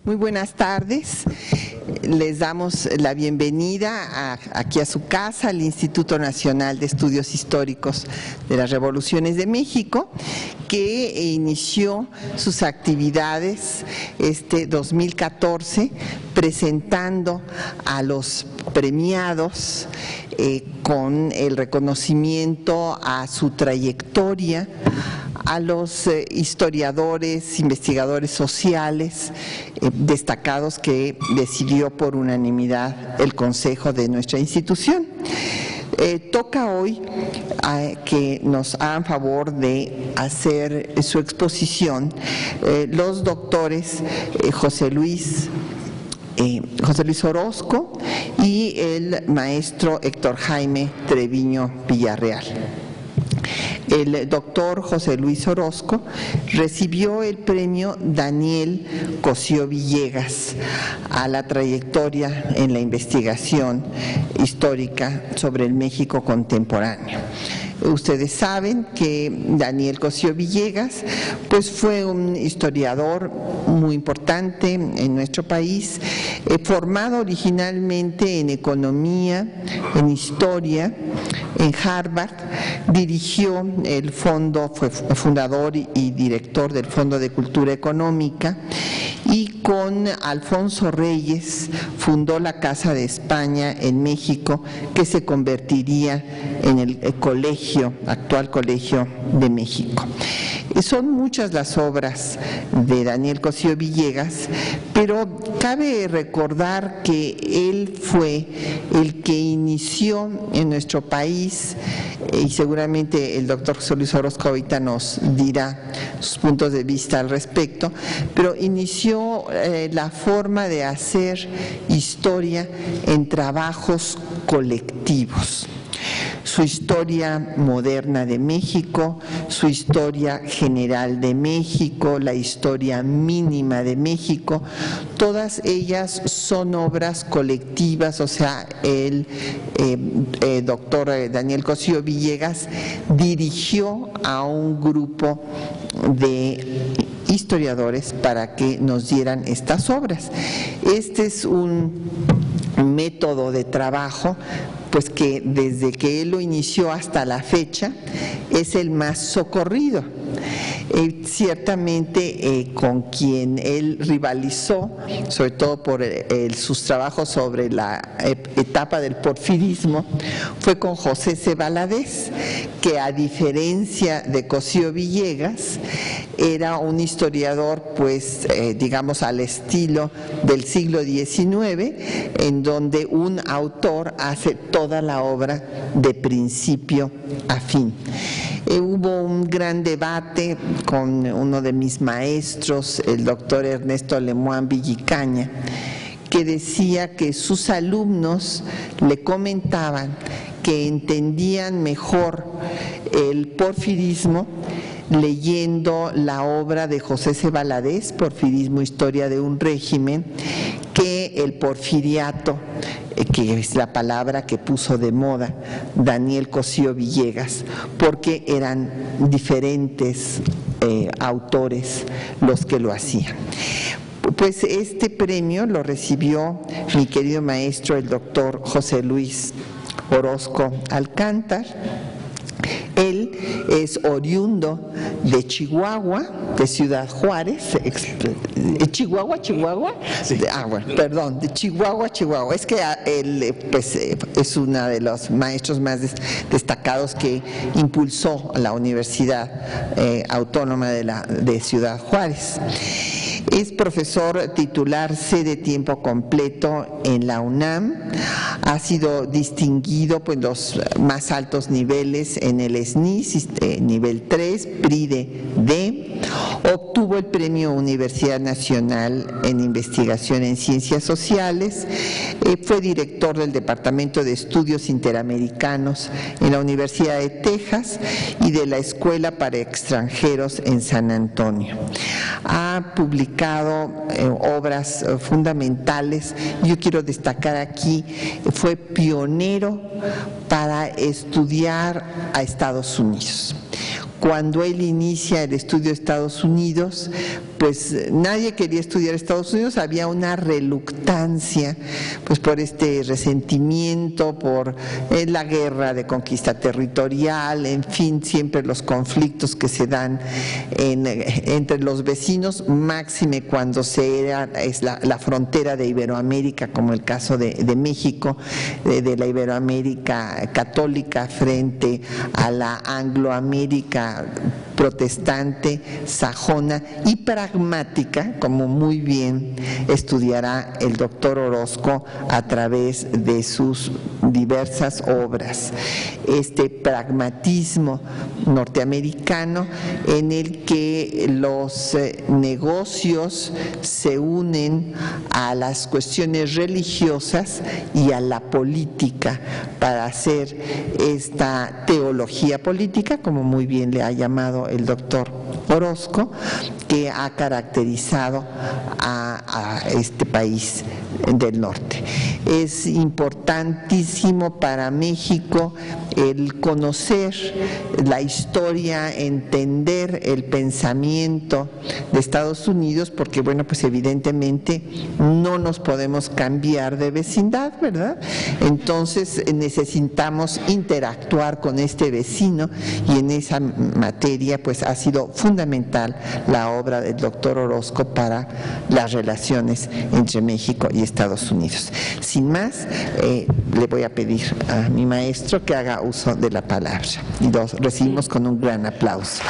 Muy buenas tardes. Les damos la bienvenida aquí a su casa, al Instituto Nacional de Estudios Históricos de las Revoluciones de México, que inició sus actividades este 2014 presentando a los premiados con el reconocimiento a su trayectoria, a los historiadores, investigadores sociales destacados que decidió por unanimidad el Consejo de nuestra institución. Toca hoy que nos hagan favor de hacer su exposición los doctores José Luis Orozco y el maestro Héctor Jaime Treviño Villarreal. El doctor José Luis Orozco recibió el premio Daniel Cosío Villegas a la trayectoria en la investigación histórica sobre el México contemporáneo. Ustedes saben que Daniel Cosío Villegas pues fue un historiador muy importante en nuestro país, formado originalmente en economía, en historia, en Harvard. Dirigió el fondo, fue fundador y director del Fondo de Cultura Económica, y con Alfonso Reyes fundó la Casa de España en México, que se convertiría en el actual Colegio de México. Son muchas las obras de Daniel Cosío Villegas, pero cabe recordar que él fue el que inició en nuestro país, y seguramente el doctor José Luis Orozco ahorita nos dirá sus puntos de vista al respecto, pero inició la forma de hacer historia en trabajos colectivos. Su historia moderna de México, su historia general de México, la historia mínima de México, todas ellas son obras colectivas. O sea, el doctor Daniel Cosío Villegas dirigió a un grupo de historiadores para que nos dieran estas obras. Este es un método de trabajo pues que desde que él lo inició hasta la fecha es el más socorrido. Ciertamente con quien él rivalizó, sobre todo por sus trabajos sobre la etapa del porfirismo, fue con José C. Valadez, que a diferencia de Cosío Villegas, era un historiador, pues, digamos, al estilo del siglo XIX, en donde un autor hace toda la obra de principio a fin. Hubo un gran debate con uno de mis maestros, el doctor Ernesto Lemoine Villicaña, que decía que sus alumnos le comentaban que entendían mejor el porfirismo leyendo la obra de José C. Valadez, Porfirismo, Historia de un Régimen, que el porfiriato, que es la palabra que puso de moda Daniel Cosío Villegas, porque eran diferentes autores los que lo hacían. Pues este premio lo recibió mi querido maestro, el doctor José Luis Orozco Alcántar. Él es oriundo de Chihuahua, de Ciudad Juárez. ¿Chihuahua? Sí. Bueno, perdón, de Chihuahua. Es que él pues, es uno de los maestros más destacados que impulsó la Universidad Autónoma de Ciudad Juárez. Es profesor titular de tiempo completo en la UNAM. Ha sido distinguido pues, en los más altos niveles en el SNIS, nivel 3, PRI D. Obtuvo el Premio Universidad Nacional en Investigación en Ciencias Sociales. Fue director del Departamento de Estudios Interamericanos en la Universidad de Texas y de la Escuela para Extranjeros en San Antonio. Ha publicado obras fundamentales. Yo quiero destacar aquí, fue pionero para estudiar a Estados Unidos. Cuando él inicia el estudio de Estados Unidos, pues nadie quería estudiar Estados Unidos, había una reluctancia pues por este resentimiento, por la guerra de conquista territorial, en fin, siempre los conflictos que se dan entre los vecinos, máxime cuando es la frontera de Iberoamérica, como el caso de México, de la Iberoamérica católica frente a la Angloamérica protestante, sajona y pragmática, como muy bien estudiará el doctor Orozco a través de sus diversas obras. Este pragmatismo norteamericano en el que los negocios se unen a las cuestiones religiosas y a la política para hacer esta teología política, como muy bien le ha llamado el doctor Orozco, que ha caracterizado a este país del norte. Es importantísimo para México el conocer la historia, entender el pensamiento de Estados Unidos, porque bueno, pues evidentemente no nos podemos cambiar de vecindad, ¿verdad? Entonces necesitamos interactuar con este vecino, y en esa materia pues ha sido fundamental la obra del doctor Orozco para las relaciones entre México y Estados Unidos. Sin más, le voy a pedir a mi maestro que haga uso de la palabra, y los recibimos con un gran aplauso.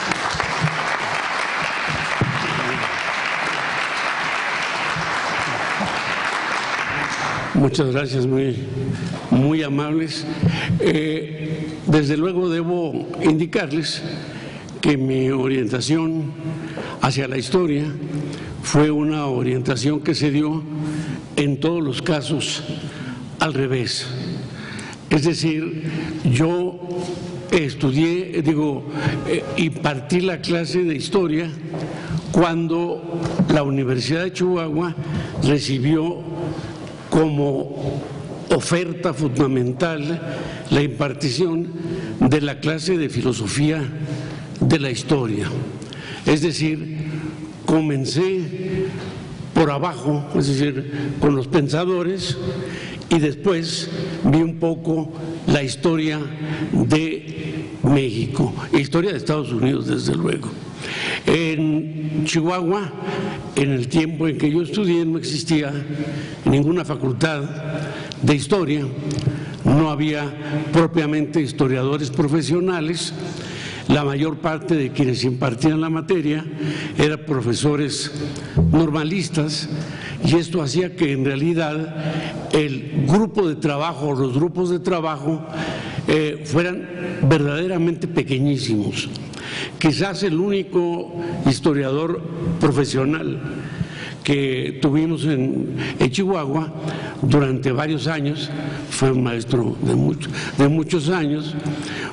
Muchas gracias, muy amables. Desde luego debo indicarles que mi orientación hacia la historia fue una orientación que se dio en todos los casos al revés. Es decir, yo estudié, impartí la clase de historia cuando la Universidad de Chihuahua recibió como oferta fundamental la impartición de la clase de filosofía de la historia. Es decir, comencé por abajo, es decir, con los pensadores, y después vi un poco la historia de México, historia de Estados Unidos, desde luego. En Chihuahua, en el tiempo en que yo estudié, no existía ninguna facultad de historia, no había propiamente historiadores profesionales. La mayor parte de quienes impartían la materia eran profesores normalistas, y esto hacía que en realidad el grupo de trabajo, los grupos de trabajo fueran verdaderamente pequeñísimos. Quizás el único historiador profesional que tuvimos en Chihuahua durante varios años, fue un maestro de muchos años,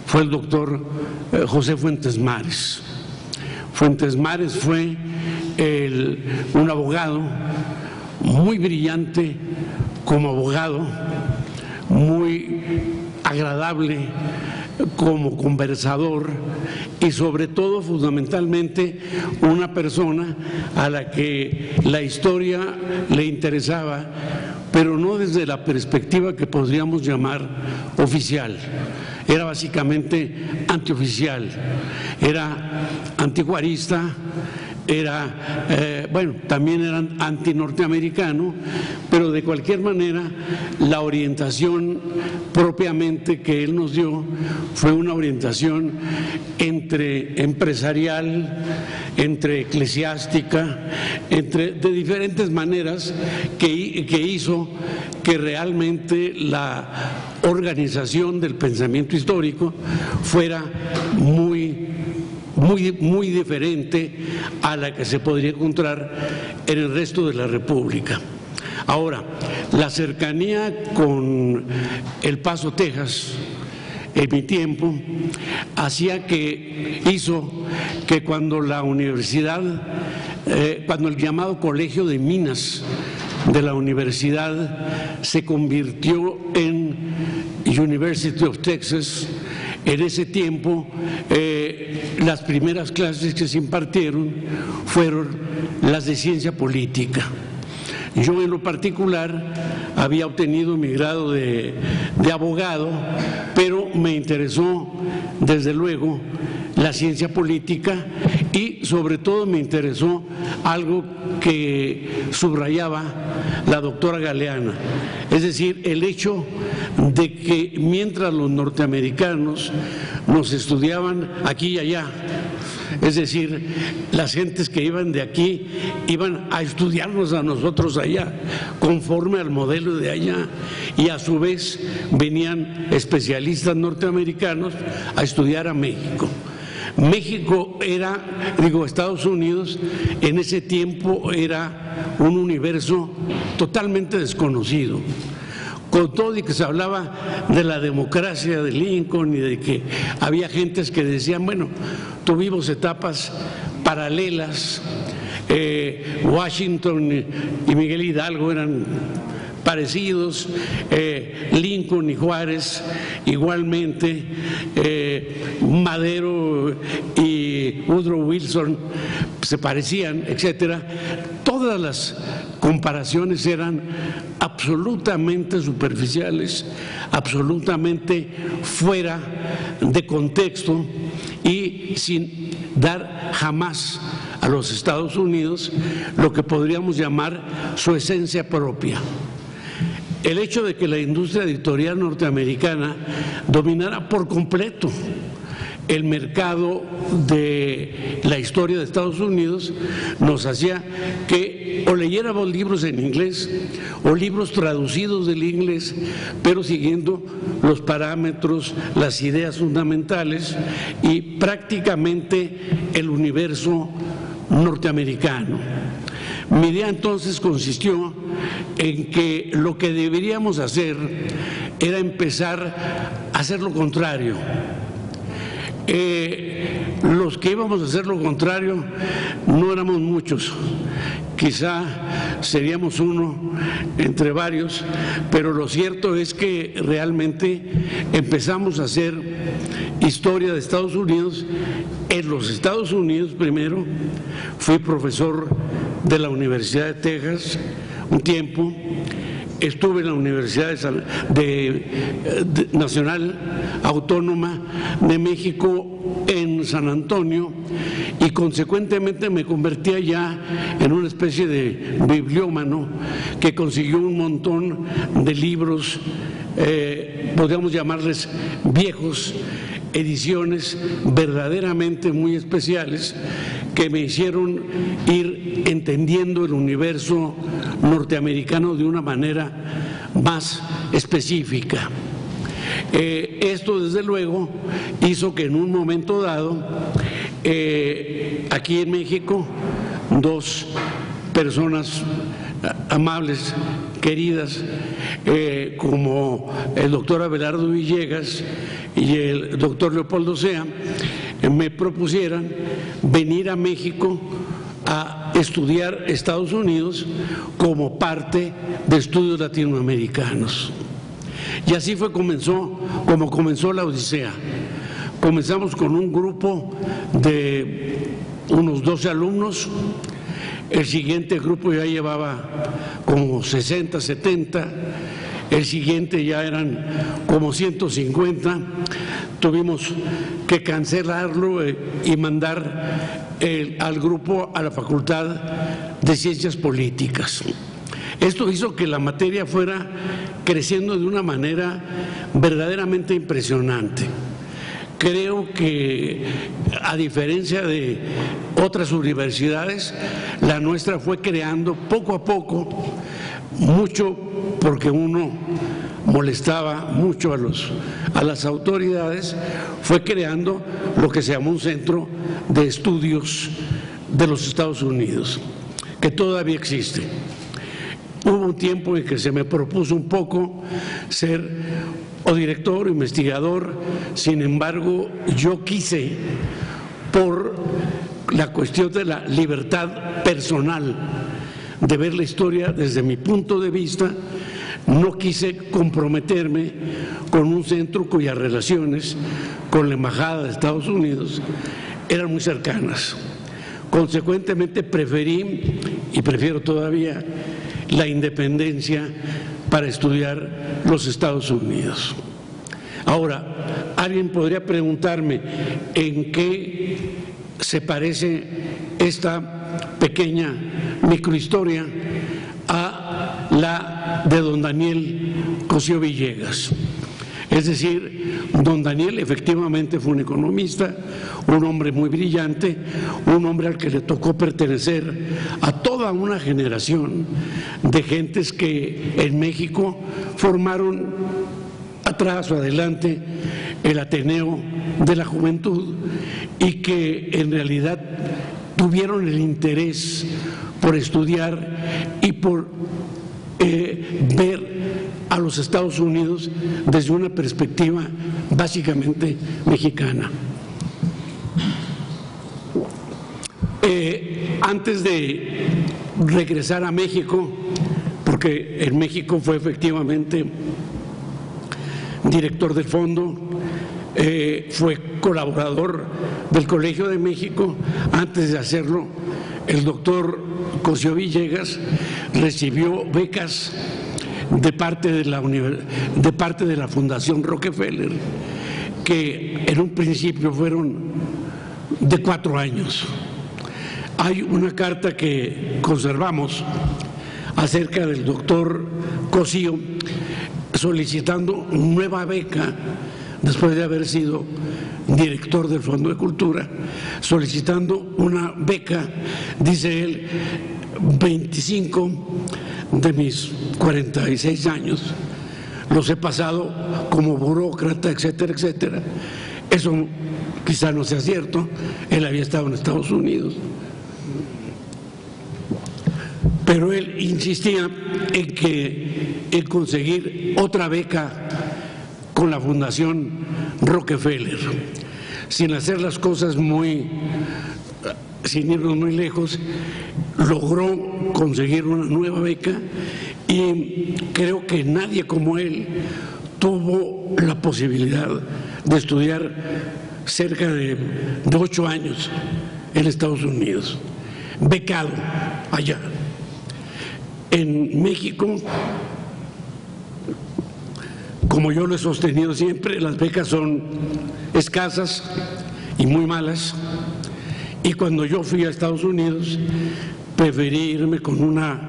fue el doctor José Fuentes Mares. Fuentes Mares fue un abogado muy brillante como abogado, muy agradable como conversador, y sobre todo, fundamentalmente, una persona a la que la historia le interesaba, pero no desde la perspectiva que podríamos llamar oficial. Era básicamente antioficial, era antijuarista, también era antinorteamericano, pero de cualquier manera la orientación propiamente que él nos dio fue una orientación entre empresarial, entre eclesiástica, de diferentes maneras que hizo que realmente la organización del pensamiento histórico fuera muy diferente a la que se podría encontrar en el resto de la República. Ahora, la cercanía con El Paso, Texas, en mi tiempo, hizo que cuando la universidad, cuando el llamado Colegio de Minas de la universidad se convirtió en University of Texas, en ese tiempo las primeras clases que se impartieron fueron las de ciencia política. Yo en lo particular había obtenido mi grado de abogado, pero me interesó desde luego la ciencia política y sobre todo me interesó algo que subrayaba la doctora Galeana, es decir, el hecho de que mientras los norteamericanos nos estudiaban aquí y allá, es decir, las gentes que iban de aquí iban a estudiarnos a nosotros allá, conforme al modelo de allá, y a su vez venían especialistas norteamericanos a estudiar a México. México Estados Unidos en ese tiempo era un universo totalmente desconocido. Con todo y que se hablaba de la democracia de Lincoln y de que había gentes que decían, bueno, tuvimos etapas paralelas, Washington y Miguel Hidalgo eran parecidos, Lincoln y Juárez igualmente, Madero y Woodrow Wilson se parecían, etcétera. Todas las comparaciones eran absolutamente superficiales, absolutamente fuera de contexto y sin dar jamás a los Estados Unidos lo que podríamos llamar su esencia propia. El hecho de que la industria editorial norteamericana dominara por completo el mercado de la historia de Estados Unidos nos hacía que o leyéramos libros en inglés o libros traducidos del inglés, pero siguiendo los parámetros, las ideas fundamentales y prácticamente el universo norteamericano. Mi idea entonces consistió en que lo que deberíamos hacer era empezar a hacer lo contrario. Los que íbamos a hacer lo contrario no éramos muchos, quizá seríamos uno entre varios, pero lo cierto es que realmente empezamos a hacer historia de Estados Unidos. En los Estados Unidos primero, fui profesor de la Universidad de Texas un tiempo, estuve en la Universidad Nacional Autónoma de México en San Antonio y consecuentemente me convertí ya en una especie de bibliómano que consiguió un montón de libros, podríamos llamarles viejos, ediciones verdaderamente muy especiales que me hicieron ir entendiendo el universo norteamericano de una manera más específica. Esto desde luego hizo que en un momento dado aquí en México dos personas amables, queridas, como el doctor Abelardo Villegas y el doctor Leopoldo Sea, me propusieran venir a México a estudiar Estados Unidos como parte de estudios latinoamericanos. Y así fue como comenzó la odisea. Comenzamos con un grupo de unos 12 alumnos. El siguiente grupo ya llevaba como 60, 70. El siguiente ya eran como 150. Tuvimos que cancelarlo y mandar al grupo a la Facultad de Ciencias Políticas. Esto hizo que la materia fuera creciendo de una manera verdaderamente impresionante. Creo que, a diferencia de otras universidades, la nuestra fue creando poco a poco, mucho porque uno molestaba mucho a las autoridades, fue creando lo que se llamó un centro de estudios de los Estados Unidos, que todavía existe. Hubo un tiempo en que se me propuso un poco ser o director o investigador, sin embargo yo quise, por la cuestión de la libertad personal de ver la historia desde mi punto de vista, no quise comprometerme con un centro cuyas relaciones con la Embajada de Estados Unidos eran muy cercanas. Consecuentemente preferí, y prefiero todavía, la independencia para estudiar los Estados Unidos. Ahora, alguien podría preguntarme en qué se parece esta pequeña microhistoria a la de don Daniel Cosío Villegas. Es decir, don Daniel efectivamente fue un economista, un hombre muy brillante, un hombre al que le tocó pertenecer a toda una generación de gentes que en México formaron atrás o adelante el Ateneo de la Juventud y que en realidad tuvieron el interés por estudiar y por ver a los Estados Unidos desde una perspectiva básicamente mexicana. Antes de regresar a México, porque en México fue efectivamente director del fondo, fue colaborador del Colegio de México. Antes de hacerlo, el doctor Cosío Villegas recibió becas de parte de la Fundación Rockefeller, que en un principio fueron de 4 años. Hay una carta que conservamos acerca del doctor Cosío solicitando nueva beca después de haber sido director del Fondo de Cultura, solicitando una beca, dice él, 25 de mis 46 años los he pasado como burócrata, etcétera, etcétera. Eso quizá no sea cierto, él había estado en Estados Unidos. Pero él insistía en conseguir otra beca con la Fundación Rockefeller, sin hacer las cosas sin irnos muy lejos, logró conseguir una nueva beca y creo que nadie como él tuvo la posibilidad de estudiar cerca de 8 años en Estados Unidos, becado allá. En México, como yo lo he sostenido siempre, las becas son escasas y muy malas, y cuando yo fui a Estados Unidos preferí irme con una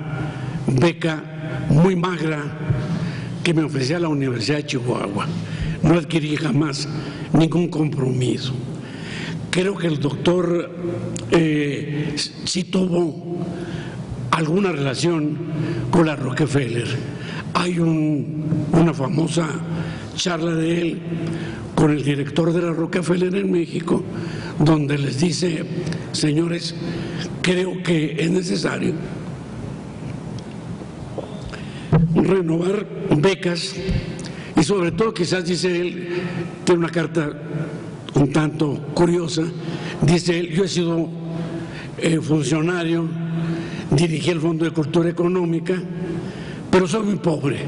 beca muy magra que me ofrecía la Universidad de Chihuahua. No adquirí jamás ningún compromiso. Creo que el doctor sí tuvo alguna relación con la Rockefeller. Hay una famosa charla de él con el director de la Rockefeller en México, donde les dice: señores, creo que es necesario renovar becas y sobre todo, quizás, dice él, tiene una carta un tanto curiosa, dice él: yo he sido funcionario, dirigí el Fondo de Cultura Económica, pero soy muy pobre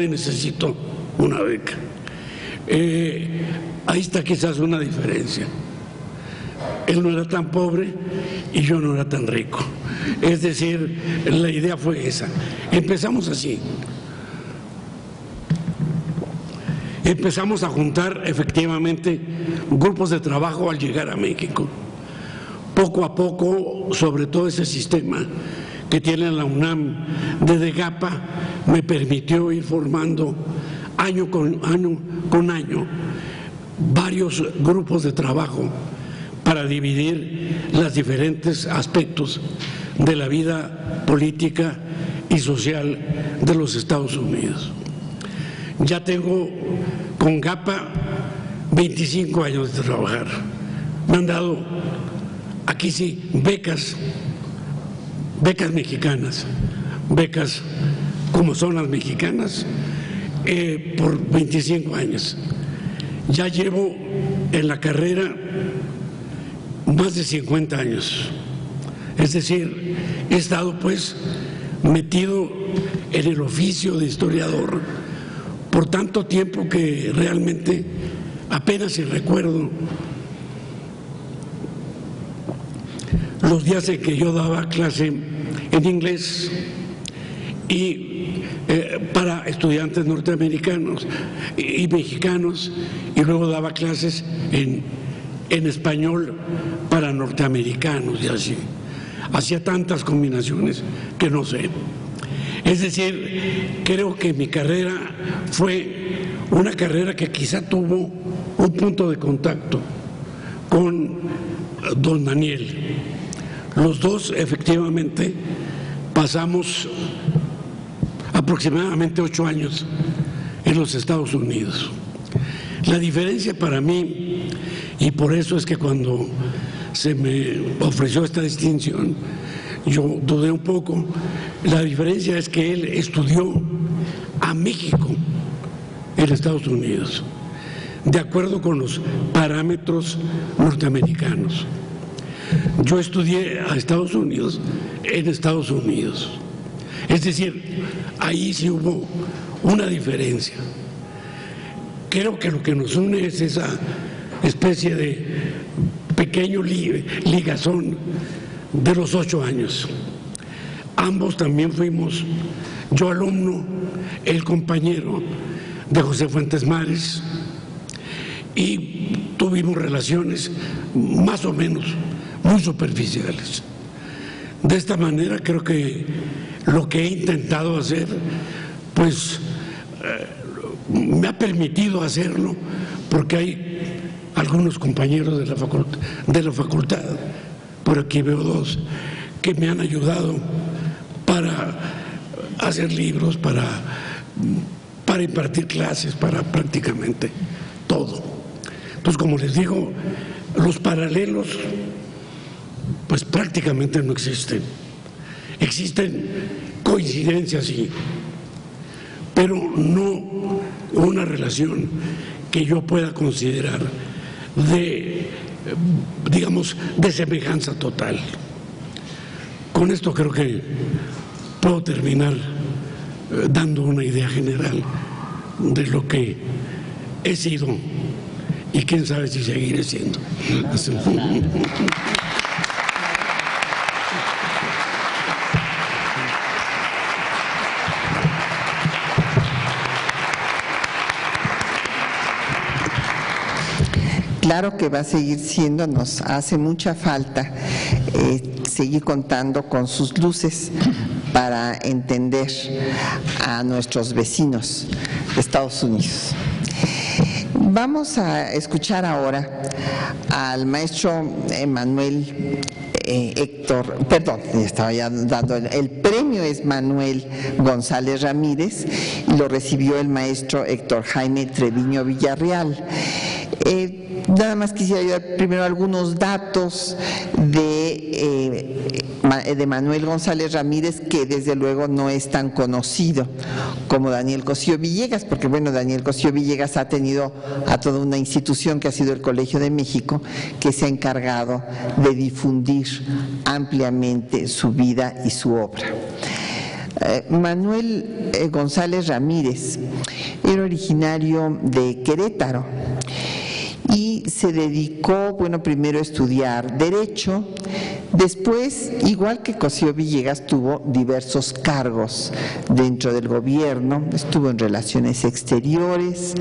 y necesito una beca. Ahí está quizás una diferencia. Él no era tan pobre y yo no era tan rico. Es decir, la idea fue esa. Empezamos así. Empezamos a juntar efectivamente grupos de trabajo al llegar a México. Poco a poco, sobre todo ese sistema que tiene la UNAM de DEGAPA, me permitió ir formando año con año varios grupos de trabajo para dividir los diferentes aspectos de la vida política y social de los Estados Unidos. Ya tengo con GAPA 25 años de trabajar. Me han dado, aquí sí, becas mexicanas, becas como son las mexicanas, por 25 años. Ya llevo en la carrera más de 50 años. Es decir, he estado pues metido en el oficio de historiador por tanto tiempo que realmente apenas si recuerdo los días en que yo daba clase en inglés y para estudiantes norteamericanos y mexicanos, y luego daba clases en español para norteamericanos, y así. Hacía tantas combinaciones que no sé. Es decir, creo que mi carrera fue una carrera que quizá tuvo un punto de contacto con don Daniel. Los dos efectivamente pasamos aproximadamente 8 años en los Estados Unidos. La diferencia para mí, y por eso es que cuando se me ofreció esta distinción, yo dudé un poco, la diferencia es que él estudió a México en Estados Unidos, de acuerdo con los parámetros norteamericanos. Yo estudié a Estados Unidos en Estados Unidos. Es decir, ahí sí hubo una diferencia. Creo que lo que nos une es esa especie de pequeño ligazón de los 8 años. Ambos también fuimos, yo alumno, él compañero de José Fuentes Mares, y tuvimos relaciones más o menos muy superficiales. De esta manera creo que lo que he intentado hacer, pues me ha permitido hacerlo, porque hay algunos compañeros de la facultad, por aquí veo 2, que me han ayudado para hacer libros, para impartir clases, para prácticamente todo. Entonces, como les digo, los paralelos pues prácticamente no existen. Existen coincidencias, sí, pero no una relación que yo pueda considerar de, digamos, de semejanza total. Con esto creo que puedo terminar dando una idea general de lo que he sido y quién sabe si seguiré siendo. Claro que va a seguir siendo, nos hace mucha falta seguir contando con sus luces para entender a nuestros vecinos de Estados Unidos. Vamos a escuchar ahora al maestro Manuel estaba ya dando el premio es Manuel González Ramírez, y lo recibió el maestro Héctor Jaime Treviño Villarreal. Nada más quisiera yo dar primero algunos datos de Manuel González Ramírez, que desde luego no es tan conocido como Daniel Cosío Villegas, porque bueno, Daniel Cosío Villegas ha tenido a toda una institución que ha sido el Colegio de México, que se ha encargado de difundir ampliamente su vida y su obra. Manuel González Ramírez era originario de Querétaro y se dedicó, bueno, primero a estudiar Derecho, después, igual que Cosío Villegas, tuvo diversos cargos dentro del gobierno, estuvo en Relaciones Exteriores,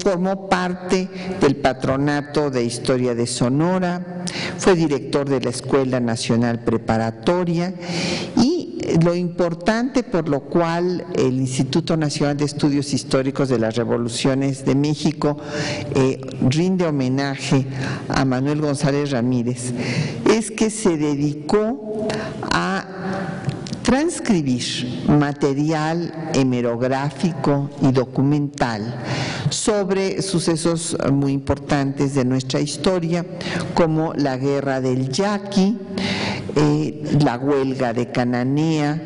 formó parte del Patronato de Historia de Sonora, fue director de la Escuela Nacional Preparatoria y lo importante por lo cual el Instituto Nacional de Estudios Históricos de las Revoluciones de México rinde homenaje a Manuel González Ramírez es que se dedicó a transcribir material hemerográfico y documental sobre sucesos muy importantes de nuestra historia, como la Guerra del Yaqui, la huelga de Cananea,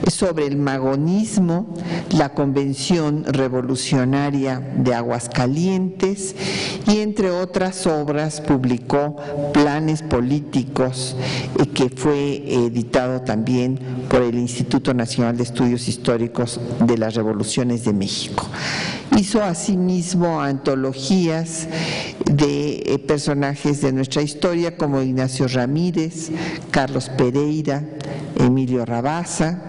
sobre el magonismo, la Convención Revolucionaria de Aguascalientes y entre otras obras publicó Planes Políticos, que fue editado también por el Instituto Nacional de Estudios Históricos de las Revoluciones de México. Hizo asimismo antologías de personajes de nuestra historia como Ignacio Ramírez, Carlos Pereira, Emilio Rabasa.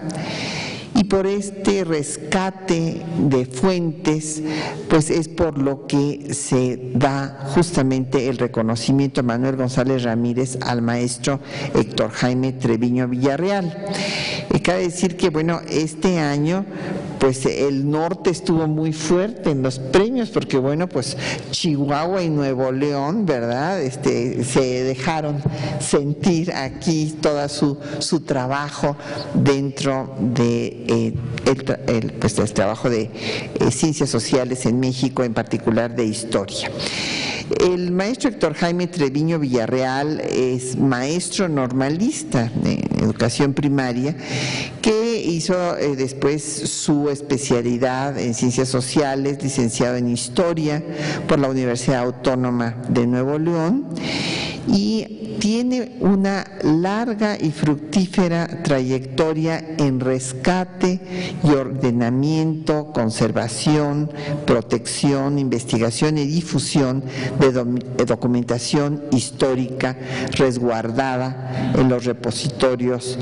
Y por este rescate de fuentes, pues es por lo que se da justamente el reconocimiento a Manuel González Ramírez al maestro Héctor Jaime Treviño Villarreal. Cabe decir que, bueno, este año pues el norte estuvo muy fuerte en los premios porque, bueno, pues Chihuahua y Nuevo León, ¿verdad? Se dejaron sentir aquí todo su trabajo dentro de pues el trabajo de ciencias sociales en México, en particular de historia. El maestro Héctor Jaime Treviño Villarreal es maestro normalista de educación primaria que hizo después su especialidad en ciencias sociales, licenciado en historia por la Universidad Autónoma de Nuevo León y tiene una larga y fructífera trayectoria en rescate y ordenamiento, conservación, protección, investigación y difusión de documentación histórica resguardada en los repositorios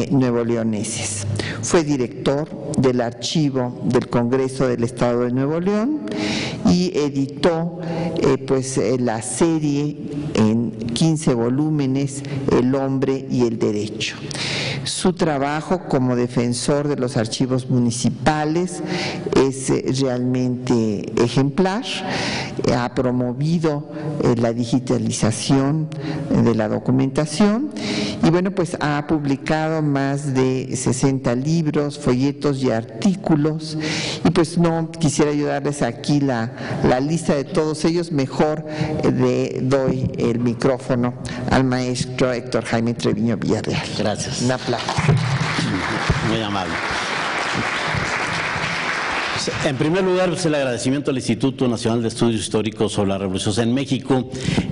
nuevoleoneses. Fue director del Archivo del Congreso del Estado de Nuevo León y editó la serie en 15 volúmenes, El hombre y el derecho. Su trabajo como defensor de los archivos municipales es realmente ejemplar. Ha promovido la digitalización de la documentación y, bueno, pues ha publicado más de 60 libros, folletos y artículos. Y pues no quisiera ayudarles aquí la lista de todos ellos, mejor doy el micrófono al maestro Héctor Jaime Treviño Villarreal. Gracias. Un aplauso. Muy amable. En primer lugar, el agradecimiento al Instituto Nacional de Estudios Históricos sobre la Revolución en México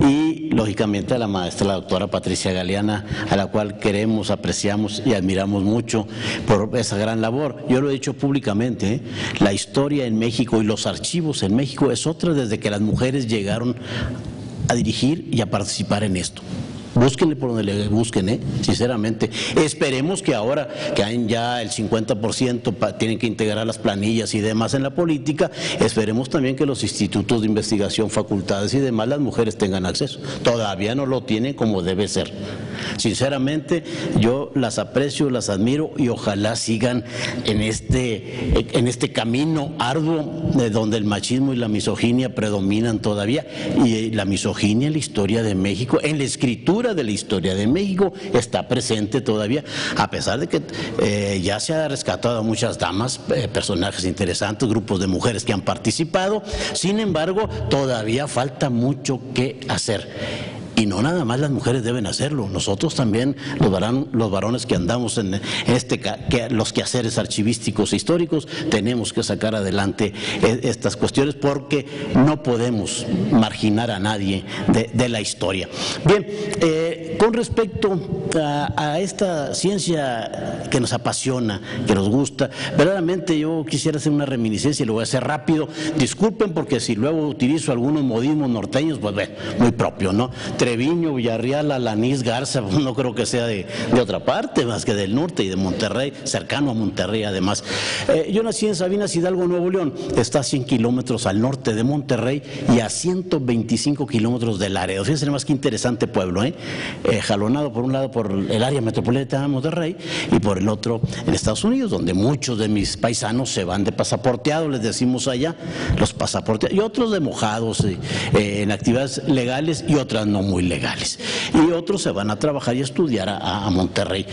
y, lógicamente, a la maestra, la doctora Patricia Galeana, a la cual queremos, apreciamos y admiramos mucho por esa gran labor. Yo lo he dicho públicamente, la historia en México y los archivos en México es otra desde que las mujeres llegaron a dirigir y a participar en esto. Búsquenle por donde le busquen, sinceramente. Esperemos que ahora que hay ya el 50% tienen que integrar las planillas y demás en la política, esperemos también que los institutos de investigación, facultades y demás, las mujeres tengan acceso. Todavía no lo tienen como debe ser. Sinceramente, yo las aprecio, las admiro y ojalá sigan en este camino arduo donde el machismo y la misoginia predominan todavía, y la misoginia en la historia de México, en la escritura de la historia de México, está presente todavía, a pesar de que ya se ha rescatado a muchas damas, personajes interesantes, grupos de mujeres que han participado. Sin embargo, todavía falta mucho que hacer. Y no nada más las mujeres deben hacerlo, nosotros también, los varones que andamos en los quehaceres archivísticos e históricos, tenemos que sacar adelante estas cuestiones porque no podemos marginar a nadie de la historia. Bien, con respecto a esta ciencia que nos apasiona, que nos gusta, verdaderamente yo quisiera hacer una reminiscencia y lo voy a hacer rápido. Disculpen porque si luego utilizo algunos modismos norteños, pues bueno, muy propio, ¿no? Treviño, Villarreal, Alanís, Garza, pues no creo que sea de otra parte, más que del norte y de Monterrey, cercano a Monterrey además. Yo nací en Sabinas Hidalgo, Nuevo León, está a 100 kilómetros al norte de Monterrey y a 125 kilómetros de Laredo. Fíjense más que interesante pueblo, jalonado por un lado por el área metropolitana de Monterrey y por el otro en Estados Unidos, donde muchos de mis paisanos se van de pasaporteados, les decimos allá, los pasaporteados, y otros de mojados en actividades legales y otras no muy muy legales. Y otros se van a trabajar y a estudiar a Monterrey.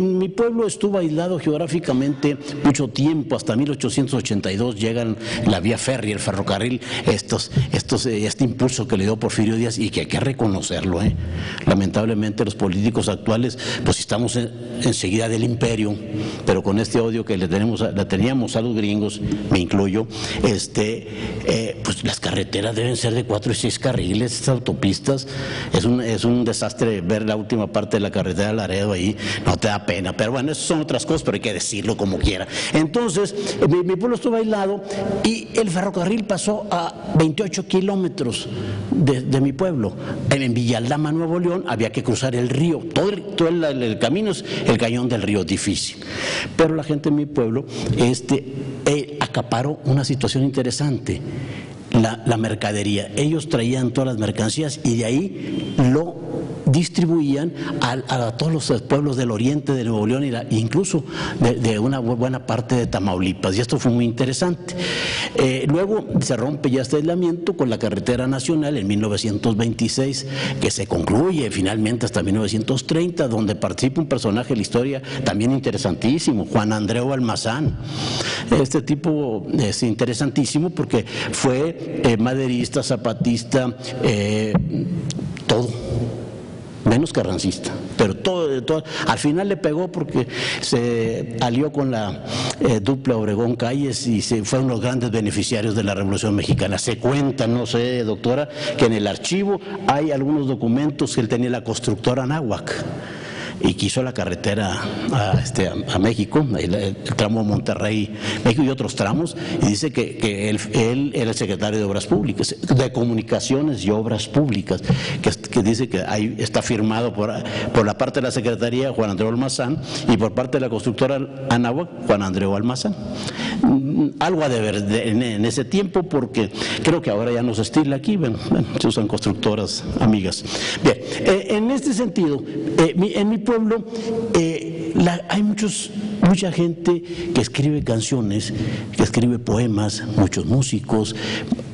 Mi pueblo estuvo aislado geográficamente mucho tiempo, hasta 1882 llegan la vía férrea, el ferrocarril, este impulso que le dio Porfirio Díaz y que hay que reconocerlo. Lamentablemente los políticos actuales, pues estamos enseguida del imperio, pero con este odio que le teníamos a los gringos, me incluyo, pues las carreteras deben ser de 4 y 6 carriles, estas autopistas, es un desastre ver la última parte de la carretera de Laredo ahí, no te da pena, pero bueno, eso son otras cosas, pero hay que decirlo como quiera. Entonces, mi pueblo estuvo aislado y el ferrocarril pasó a 28 kilómetros de mi pueblo. En Villaldama, Nuevo León, había que cruzar el río, todo el camino es el cañón del río, difícil. Pero la gente de mi pueblo acaparó una situación interesante. La mercadería, ellos traían todas las mercancías y de ahí lo distribuían a todos los pueblos del oriente de Nuevo León e incluso de una buena parte de Tamaulipas, y esto fue muy interesante. Luego se rompe ya este aislamiento con la carretera nacional en 1926, que se concluye finalmente hasta 1930, donde participa un personaje de la historia también interesantísimo, Juan Andreu Almazán. Este tipo es interesantísimo porque fue maderista, zapatista, todo, menos carrancista, pero todo, al final le pegó porque se alió con la dupla Obregón Calles y fue uno de los grandes beneficiarios de la Revolución Mexicana. Se cuenta, no sé, doctora, que en el archivo hay algunos documentos que él tenía la constructora Anáhuac y que hizo la carretera a México, el tramo Monterrey, México y otros tramos, y dice que él era el secretario de Obras Públicas, de Comunicaciones y Obras Públicas, que dice que ahí está firmado por la parte de la Secretaría Juan Andreu Almazán y por parte de la constructora Anáhuac Juan Andreu Almazán. Algo ha de ver en ese tiempo, porque creo que ahora ya no se estila aquí, bueno, se usan constructoras amigas. Bien, en este sentido, en mi pueblo hay mucha gente que escribe canciones, que escribe poemas, muchos músicos,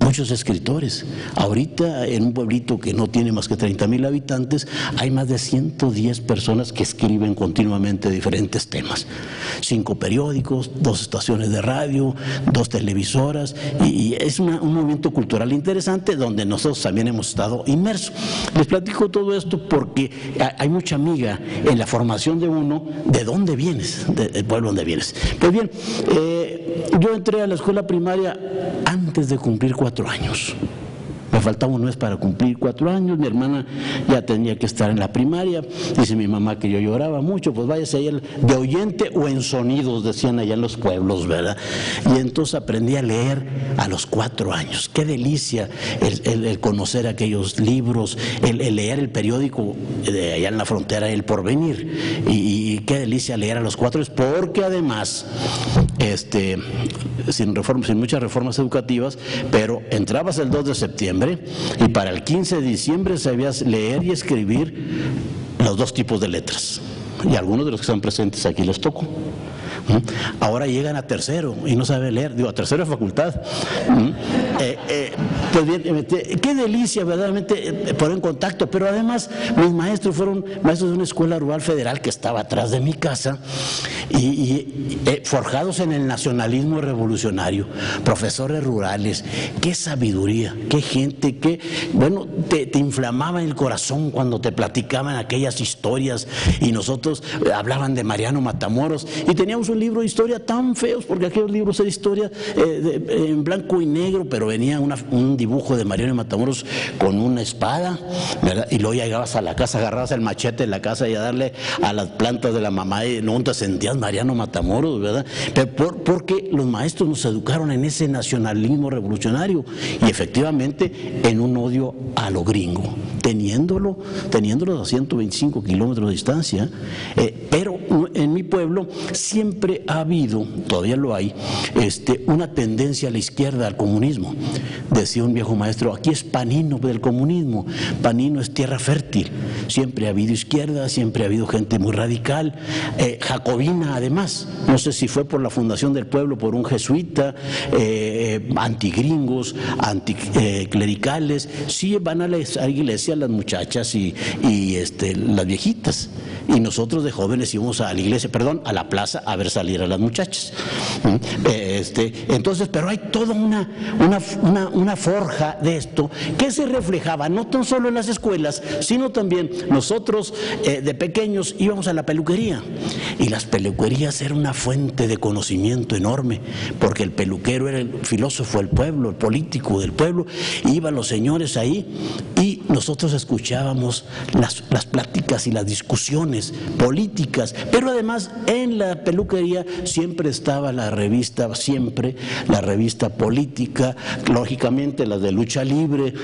muchos escritores. Ahorita en un pueblito que no tiene más que 30,000 habitantes, hay más de 110 personas que escriben continuamente diferentes temas. 5 periódicos, 2 estaciones de radio, 2 televisoras, y es un movimiento cultural interesante donde nosotros también hemos estado inmersos. Les platico todo esto porque hay mucha amiga en la formación de uno, de dónde vienes, del pueblo donde vienes. Pues bien, yo entré a la escuela primaria antes de cumplir 4 años. Me faltaba un mes para cumplir 4 años, mi hermana ya tenía que estar en la primaria, dice mi mamá que yo lloraba mucho, pues váyase ahí de oyente o en sonidos, decían allá en los pueblos, ¿verdad? Y entonces aprendí a leer a los 4 años, qué delicia el conocer aquellos libros, el leer el periódico de allá en la frontera, El Porvenir, y qué delicia leer a los 4 años, porque además, sin muchas reformas educativas, pero entrabas el 2 de septiembre y para el 15 de diciembre sabías leer y escribir los 2 tipos de letras, y algunos de los que están presentes aquí les tocó. Ahora llegan a tercero y no saben leer, digo, a tercero de facultad. Pues bien, qué delicia verdaderamente poner en contacto, pero además mis maestros fueron maestros de una escuela rural federal que estaba atrás de mi casa y forjados en el nacionalismo revolucionario, profesores rurales, qué sabiduría, qué gente, bueno, te inflamaba el corazón cuando te platicaban aquellas historias, y nosotros hablaban de Mariano Matamoros y teníamos un libro de historia tan feos, porque aquellos libros de historia en blanco y negro, pero venía un dibujo de Mariano Matamoros con una espada, ¿verdad? Y luego llegabas a la casa, agarrabas el machete de la casa y a darle a las plantas de la mamá, y no te sentías Mariano Matamoros, ¿verdad? Pero porque los maestros nos educaron en ese nacionalismo revolucionario y efectivamente en un odio a lo gringo, teniéndolo a 125 kilómetros de distancia, pero en mi pueblo siempre ha habido, todavía lo hay, una tendencia a la izquierda, al comunismo. Decía un viejo maestro, aquí es Panino del comunismo, Panino es tierra fértil. Siempre ha habido izquierda, siempre ha habido gente muy radical, jacobina además. No sé si fue por la fundación del pueblo, por un jesuita, antigringos, anticlericales. Sí van a la iglesia las muchachas y las viejitas. Y nosotros de jóvenes íbamos a la iglesia, a la plaza a ver salir a las muchachas. Entonces, pero hay toda una forja de esto que se reflejaba no tan solo en las escuelas, sino también nosotros de pequeños íbamos a la peluquería. Y las peluquerías eran una fuente de conocimiento enorme, porque el peluquero era el filósofo del pueblo, el político del pueblo. Iban los señores ahí y nosotros escuchábamos las pláticas y las discusiones políticas, pero además en la peluquería siempre estaba la revista política, lógicamente las de lucha libre,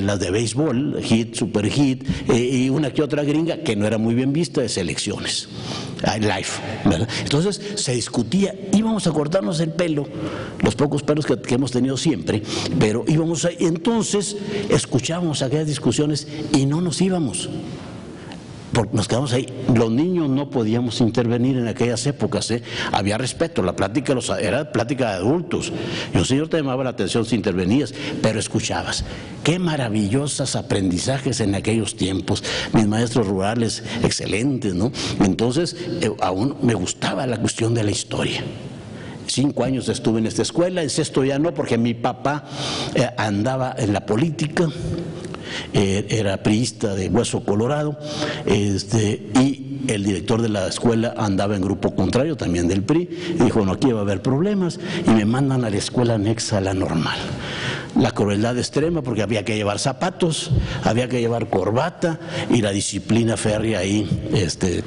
las de béisbol, Hit, Super Hit, y una que otra gringa que no era muy bien vista, de selecciones, Life, ¿verdad? Entonces se discutía, íbamos a cortarnos el pelo, los pocos pelos que hemos tenido siempre, pero íbamos ahí, entonces escuchábamos aquellas discusiones y no nos íbamos. Porque nos quedamos ahí. Los niños no podíamos intervenir en aquellas épocas, había respeto, la plática era plática de adultos, y un señor te llamaba la atención si intervenías, pero escuchabas. Qué maravillosos aprendizajes en aquellos tiempos, mis maestros rurales excelentes, ¿no? Entonces aún me gustaba la cuestión de la historia. 5 años estuve en esta escuela, en sexto ya no, porque mi papá andaba en la política, era priista de Hueso Colorado, y el director de la escuela andaba en grupo contrario, también del PRI, y dijo, no, aquí va a haber problemas, y me mandan a la escuela anexa a la normal. La crueldad extrema, porque había que llevar zapatos, había que llevar corbata, y la disciplina férrea ahí,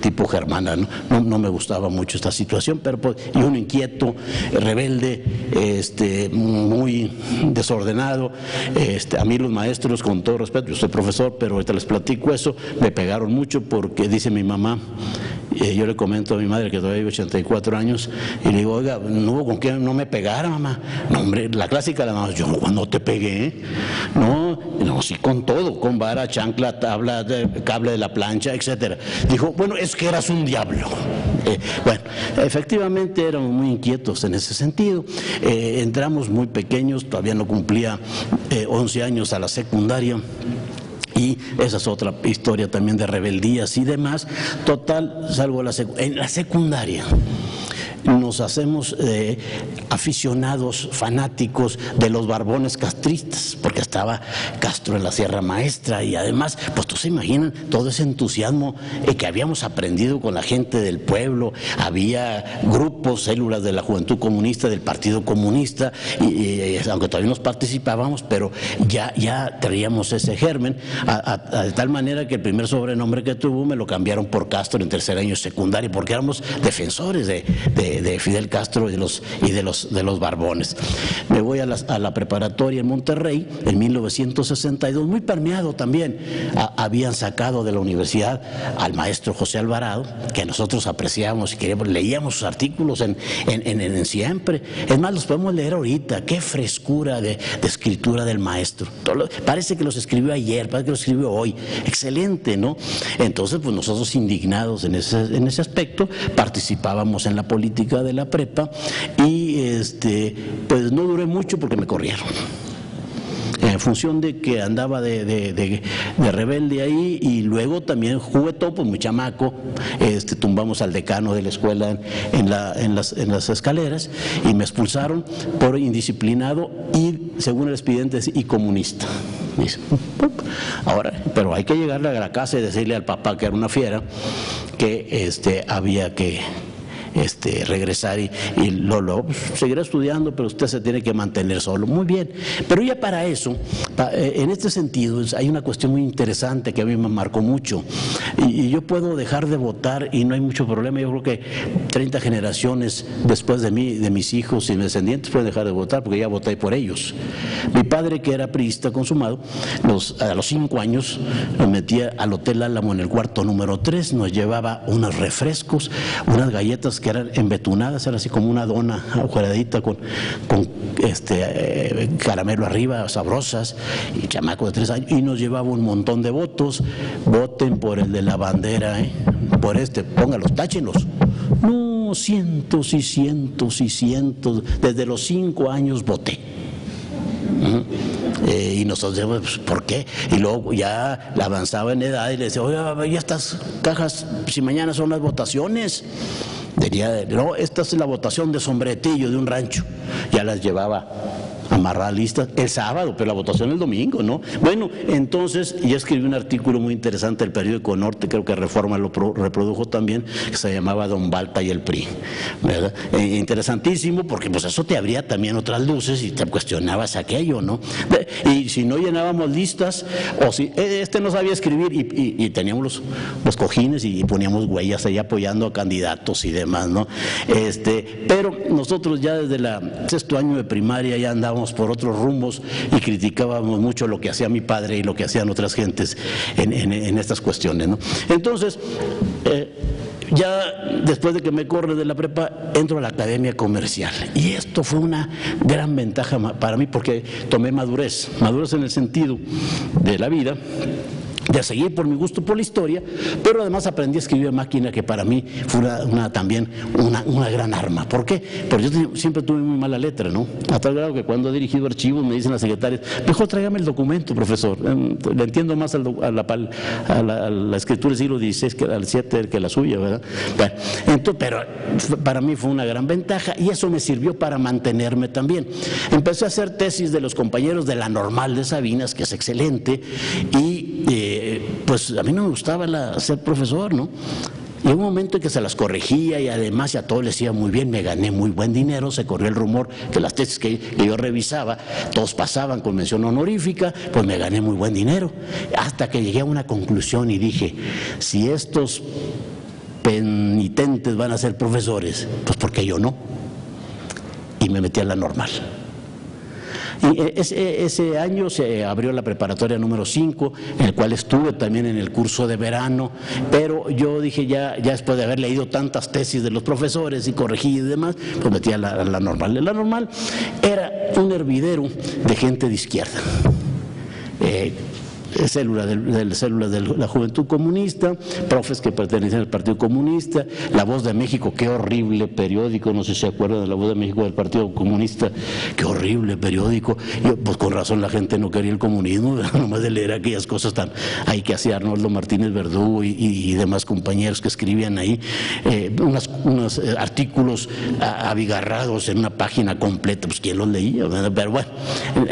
tipo germana, no me gustaba mucho esta situación, pero pues, y uno inquieto, rebelde, muy desordenado. A mí los maestros, con todo respeto, yo soy profesor, pero ahorita les platico eso, me pegaron mucho porque dice mi mamá, yo le comento a mi madre que todavía vive 84 años, y le digo, oiga, no hubo con que no me pegara, mamá. No, hombre, la clásica de la mamá, yo no te pegué, no, sí, con todo, con vara, chancla, tabla, cable de la plancha, etcétera. Dijo, bueno, es que eras un diablo. Bueno, efectivamente éramos muy inquietos en ese sentido. Entramos muy pequeños, todavía no cumplía 11 años a la secundaria. Y esa es otra historia también de rebeldías y demás. Total, salgo en la secundaria. Nos hacemos aficionados, fanáticos de los barbones castristas, porque estaba Castro en la Sierra Maestra, y además, pues tú se imaginan todo ese entusiasmo que habíamos aprendido con la gente del pueblo. Había grupos, células de la Juventud Comunista, del Partido Comunista, y aunque todavía nos participábamos, pero ya traíamos ese germen, de tal manera que el primer sobrenombre que tuvo me lo cambiaron por Castro en tercer año secundario, porque éramos defensores de Fidel Castro y de los barbones. Me voy a la preparatoria en Monterrey en 1962, muy permeado también. Habían sacado de la universidad al maestro José Alvarado, que nosotros apreciábamos y queríamos, leíamos sus artículos en Siempre. Es más, los podemos leer ahorita. Qué frescura de escritura del maestro. Parece que los escribió ayer, parece que los escribió hoy. Excelente, ¿no? Entonces, pues nosotros indignados en ese aspecto, participábamos en la política de la prepa, y pues no duré mucho porque me corrieron. En función de que andaba de rebelde ahí, y luego también jugué topo, muy chamaco, tumbamos al decano de la escuela en las escaleras, y me expulsaron por indisciplinado y, según el expediente, y comunista. Ahora, pero hay que llegarle a la casa y decirle al papá, que era una fiera, que había que regresar y seguirá estudiando, pero usted se tiene que mantener solo. Muy bien, pero ya para eso En este sentido, hay una cuestión muy interesante que a mí me marcó mucho. Y yo puedo dejar de votar y no hay mucho problema. Yo creo que 30 generaciones después de mí, de mis hijos y descendientes, pueden dejar de votar porque ya voté por ellos. Mi padre, que era priista consumado, a los 5 años nos metía al Hotel Álamo en el cuarto número 3, nos llevaba unos refrescos, unas galletas que eran embetunadas, era así como una dona agujeradita con caramelo arriba, sabrosas, y chamaco de 3 años, y nos llevaba un montón de votos. Voten por el de la bandera, por póngalos, táchenlos. No, cientos y cientos y cientos, desde los 5 años voté. Y nosotros decíamos, pues, ¿por qué? Y luego ya la avanzaba en edad y le decía, oiga, ya estas cajas, si mañana son las votaciones. No, esta es la votación de sombretillo de un rancho. Ya las llevaba amarrar listas el sábado, pero la votación el domingo, ¿no? Bueno, entonces ya escribí un artículo muy interesante del periódico Norte, creo que Reforma lo reprodujo también, que se llamaba Don Balta y el PRI, ¿verdad? Interesantísimo, porque pues eso te abría también otras luces y te cuestionabas aquello, ¿no? Y si no llenábamos listas, o si no sabía escribir y teníamos los cojines y poníamos huellas ahí apoyando a candidatos y demás, ¿no? Pero nosotros ya desde el 6º año de primaria ya andábamos por otros rumbos y criticábamos mucho lo que hacía mi padre y lo que hacían otras gentes en estas cuestiones, ¿no? Entonces, ya después de que me corre de la prepa, entro a la academia comercial. Y esto fue una gran ventaja para mí porque tomé madurez en el sentido de la vida, de seguir por mi gusto por la historia, pero además aprendí a escribir a máquina, que para mí fue también una gran arma. ¿Por qué? Porque yo siempre tuve muy mala letra, ¿no? A tal grado que cuando he dirigido archivos me dicen las secretarias, mejor tráigame el documento, profesor, le entiendo más a la escritura del siglo XVI al XVII que la suya, ¿verdad? Bueno, entonces, pero para mí fue una gran ventaja y eso me sirvió para mantenerme también. Empecé a hacer tesis de los compañeros de la Normal de Sabinas, que es excelente, y pues a mí no me gustaba ser profesor, ¿no? Y hubo un momento en que se las corregía y además a todos les iba muy bien, me gané muy buen dinero, se corrió el rumor que las tesis que yo revisaba, todos pasaban con mención honorífica, pues me gané muy buen dinero, hasta que llegué a una conclusión y dije, si estos penitentes van a ser profesores, pues ¿por qué yo no? Y me metí a la Normal. Y ese año se abrió la preparatoria número 5, en el cual estuve también en el curso de verano, pero yo dije ya después de haber leído tantas tesis de los profesores y corregí y demás, pues metí a la Normal. La Normal era un hervidero de gente de izquierda. Células de la Juventud Comunista, profes que pertenecen al Partido Comunista, La Voz de México, qué horrible periódico, no sé si se acuerdan de La Voz de México del Partido Comunista, qué horrible periódico. Pues con razón la gente no quería el comunismo, nomás de leer aquellas cosas tan ahí que hacía Arnoldo Martínez Verdugo y demás compañeros que escribían ahí, unos artículos abigarrados en una página completa, pues quién los leía, ¿verdad? Pero bueno,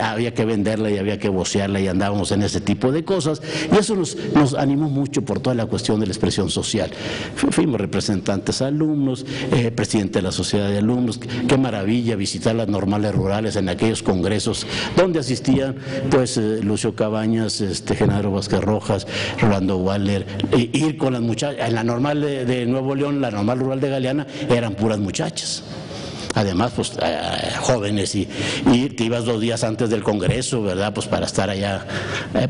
había que venderla y había que vocearla y andábamos en ese tipo de cosas, y eso nos animó mucho por toda la cuestión de la expresión social. Fuimos representantes alumnos, presidente de la sociedad de alumnos, qué maravilla visitar las normales rurales en aquellos congresos donde asistían pues Lucio Cabañas, Genaro Vázquez Rojas, Rolando Waller, ir con las muchachas. En la Normal de Nuevo León, la Normal Rural de Galeana, eran puras muchachas. Además, pues jóvenes, y te ibas 2 días antes del Congreso, ¿verdad? Pues para estar allá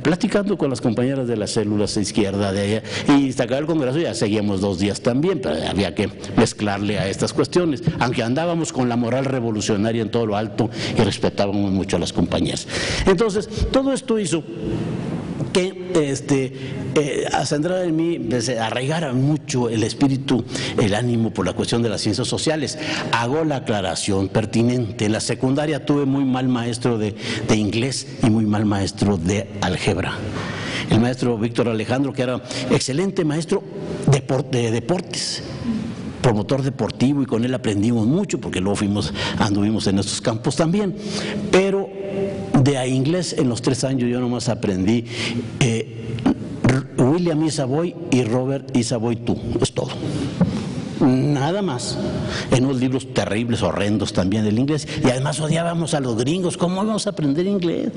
platicando con las compañeras de las células de izquierda de allá. Y hasta acá el Congreso ya seguíamos 2 días también, pero había que mezclarle a estas cuestiones, aunque andábamos con la moral revolucionaria en todo lo alto y respetábamos mucho a las compañeras. Entonces, todo esto hizo que acendrada en mí, arraigara mucho el espíritu, el ánimo por la cuestión de las ciencias sociales. Hago la aclaración pertinente. En la secundaria tuve muy mal maestro de inglés y muy mal maestro de álgebra. El maestro Víctor Alejandro, que era excelente maestro de deportes, promotor deportivo, y con él aprendimos mucho porque luego anduvimos en estos campos también, pero de inglés en los 3 años yo nomás aprendí William Isaboy y Robert Isaboy tú, es todo. nada más, en unos libros terribles, horrendos también del inglés, y además odiábamos a los gringos. ¿Cómo íbamos a aprender inglés?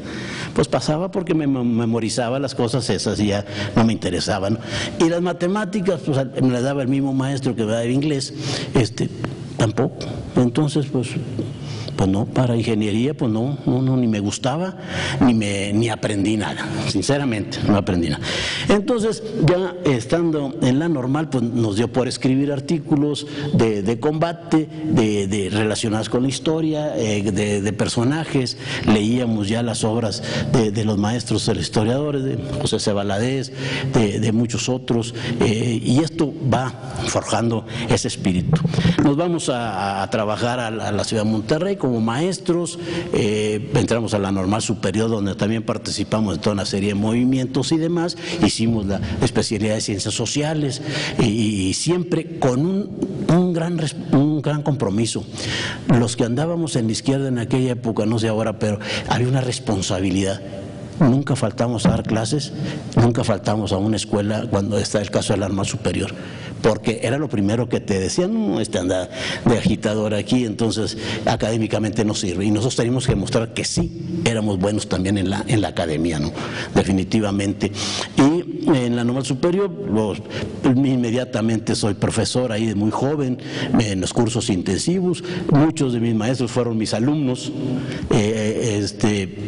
Pues pasaba porque me memorizaba las cosas esas y ya no me interesaban. Y las matemáticas, pues me las daba el mismo maestro que me daba inglés, tampoco. Entonces, pues no, para ingeniería, pues no, ni me gustaba, ni aprendí nada, sinceramente, no aprendí nada. Entonces, ya estando en la normal, pues nos dio por escribir artículos de combate, de relacionados con la historia, de personajes. Leíamos ya las obras de los maestros, de los historiadores, de José C. Valadez, de muchos otros, y esto va forjando ese espíritu. Nos vamos a trabajar a la ciudad de Monterrey como maestros, entramos a la Normal Superior, donde también participamos de toda una serie de movimientos y demás. Hicimos la especialidad de Ciencias Sociales y siempre con un gran compromiso. Los que andábamos en la izquierda en aquella época, no sé ahora, pero había una responsabilidad. Nunca faltamos a dar clases, nunca faltamos a una escuela cuando está el caso de la Normal Superior, porque era lo primero que te decían: no, anda de agitador aquí, entonces académicamente no sirve. Y nosotros teníamos que mostrar que sí éramos buenos también en la academia, ¿no? Definitivamente. Y en la Normal Superior, inmediatamente soy profesor ahí de muy joven, en los cursos intensivos. Muchos de mis maestros fueron mis alumnos,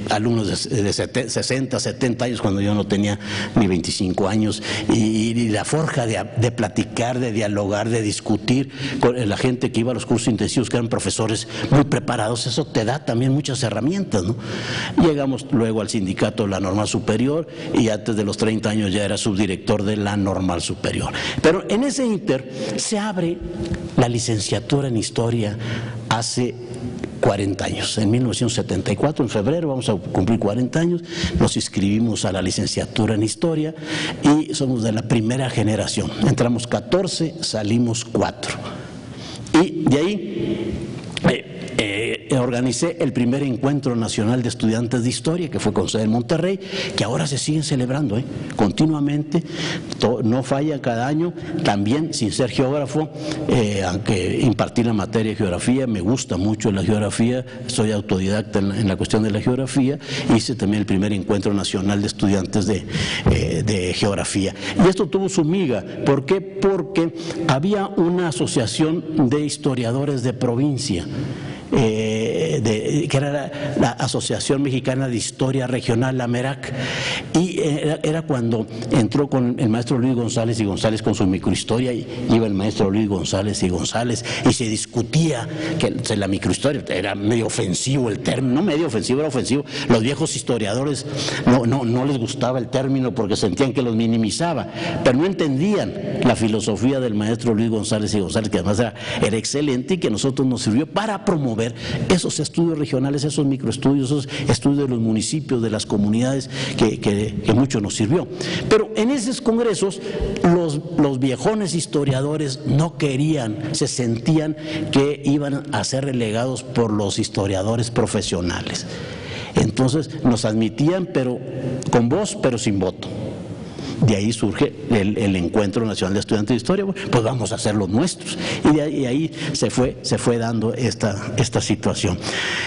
alumnos de 60, 70 años, cuando yo no tenía ni 25 años, y la forja de platicar, de dialogar, de discutir con la gente que iba a los cursos intensivos, que eran profesores muy preparados, eso te da también muchas herramientas, ¿no? Llegamos luego al sindicato de la Normal Superior, y antes de los 30 años ya era subdirector de la Normal Superior. Pero en ese inter se abre la licenciatura en Historia hace 40 años, en 1974, en febrero vamos a cumplir 40 años, nos inscribimos a la licenciatura en Historia y somos de la primera generación. Entramos 14, salimos 4. Y de ahí organicé el primer encuentro nacional de estudiantes de historia, que fue con sede en Monterrey, que ahora se siguen celebrando continuamente, no falla cada año. También, sin ser geógrafo, aunque impartí la materia de geografía, me gusta mucho la geografía, soy autodidacta en la cuestión de la geografía. Hice también el primer encuentro nacional de estudiantes de geografía. Y esto tuvo su miga. ¿Por qué? Porque había una asociación de historiadores de provincia, que era la Asociación Mexicana de Historia Regional, la AMERAC, y era cuando entró con el maestro Luis González y González con su microhistoria, y iba el maestro Luis González y González, y se discutía que la microhistoria era medio ofensivo el término, no medio ofensivo, era ofensivo. Los viejos historiadores no les gustaba el término porque sentían que los minimizaba, pero no entendían la filosofía del maestro Luis González y González, que además era excelente y que a nosotros nos sirvió para promover esos estudios regionales, esos microestudios, esos estudios de los municipios, de las comunidades, que mucho nos sirvió. Pero en esos congresos los viejones historiadores no querían, se sentían que iban a ser relegados por los historiadores profesionales. Entonces nos admitían, pero con voz, pero sin voto. De ahí surge el Encuentro Nacional de Estudiantes de Historia. Pues vamos a hacer los nuestros. Y ahí se fue dando esta situación.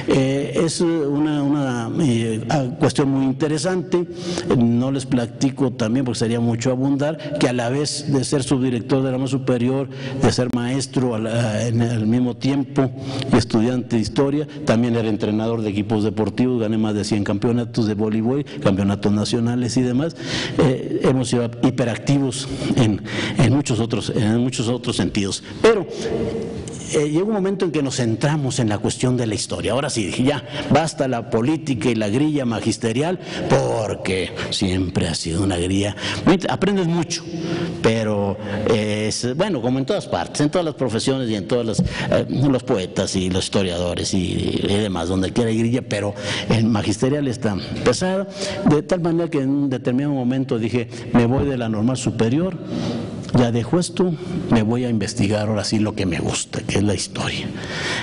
Es una cuestión muy interesante. No les platico también, porque sería mucho abundar, que a la vez de ser subdirector de la Normal Superior, de ser maestro en el mismo tiempo y estudiante de Historia, también era entrenador de equipos deportivos. Gané más de 100 campeonatos de voleibol, campeonatos nacionales y demás. Hemos sido hiperactivos en muchos otros sentidos, pero llegó un momento en que nos centramos en la cuestión de la historia. Ahora sí, dije, ya, basta la política y la grilla magisterial, porque siempre ha sido una grilla. Aprendes mucho, pero bueno, como en todas partes, en todas las profesiones y en todos los poetas y los historiadores y demás, donde quiera hay grilla, pero el magisterial está pesado, de tal manera que en un determinado momento dije, me voy de la Normal Superior ya dejo esto, me voy a investigar ahora sí lo que me gusta, que es la historia.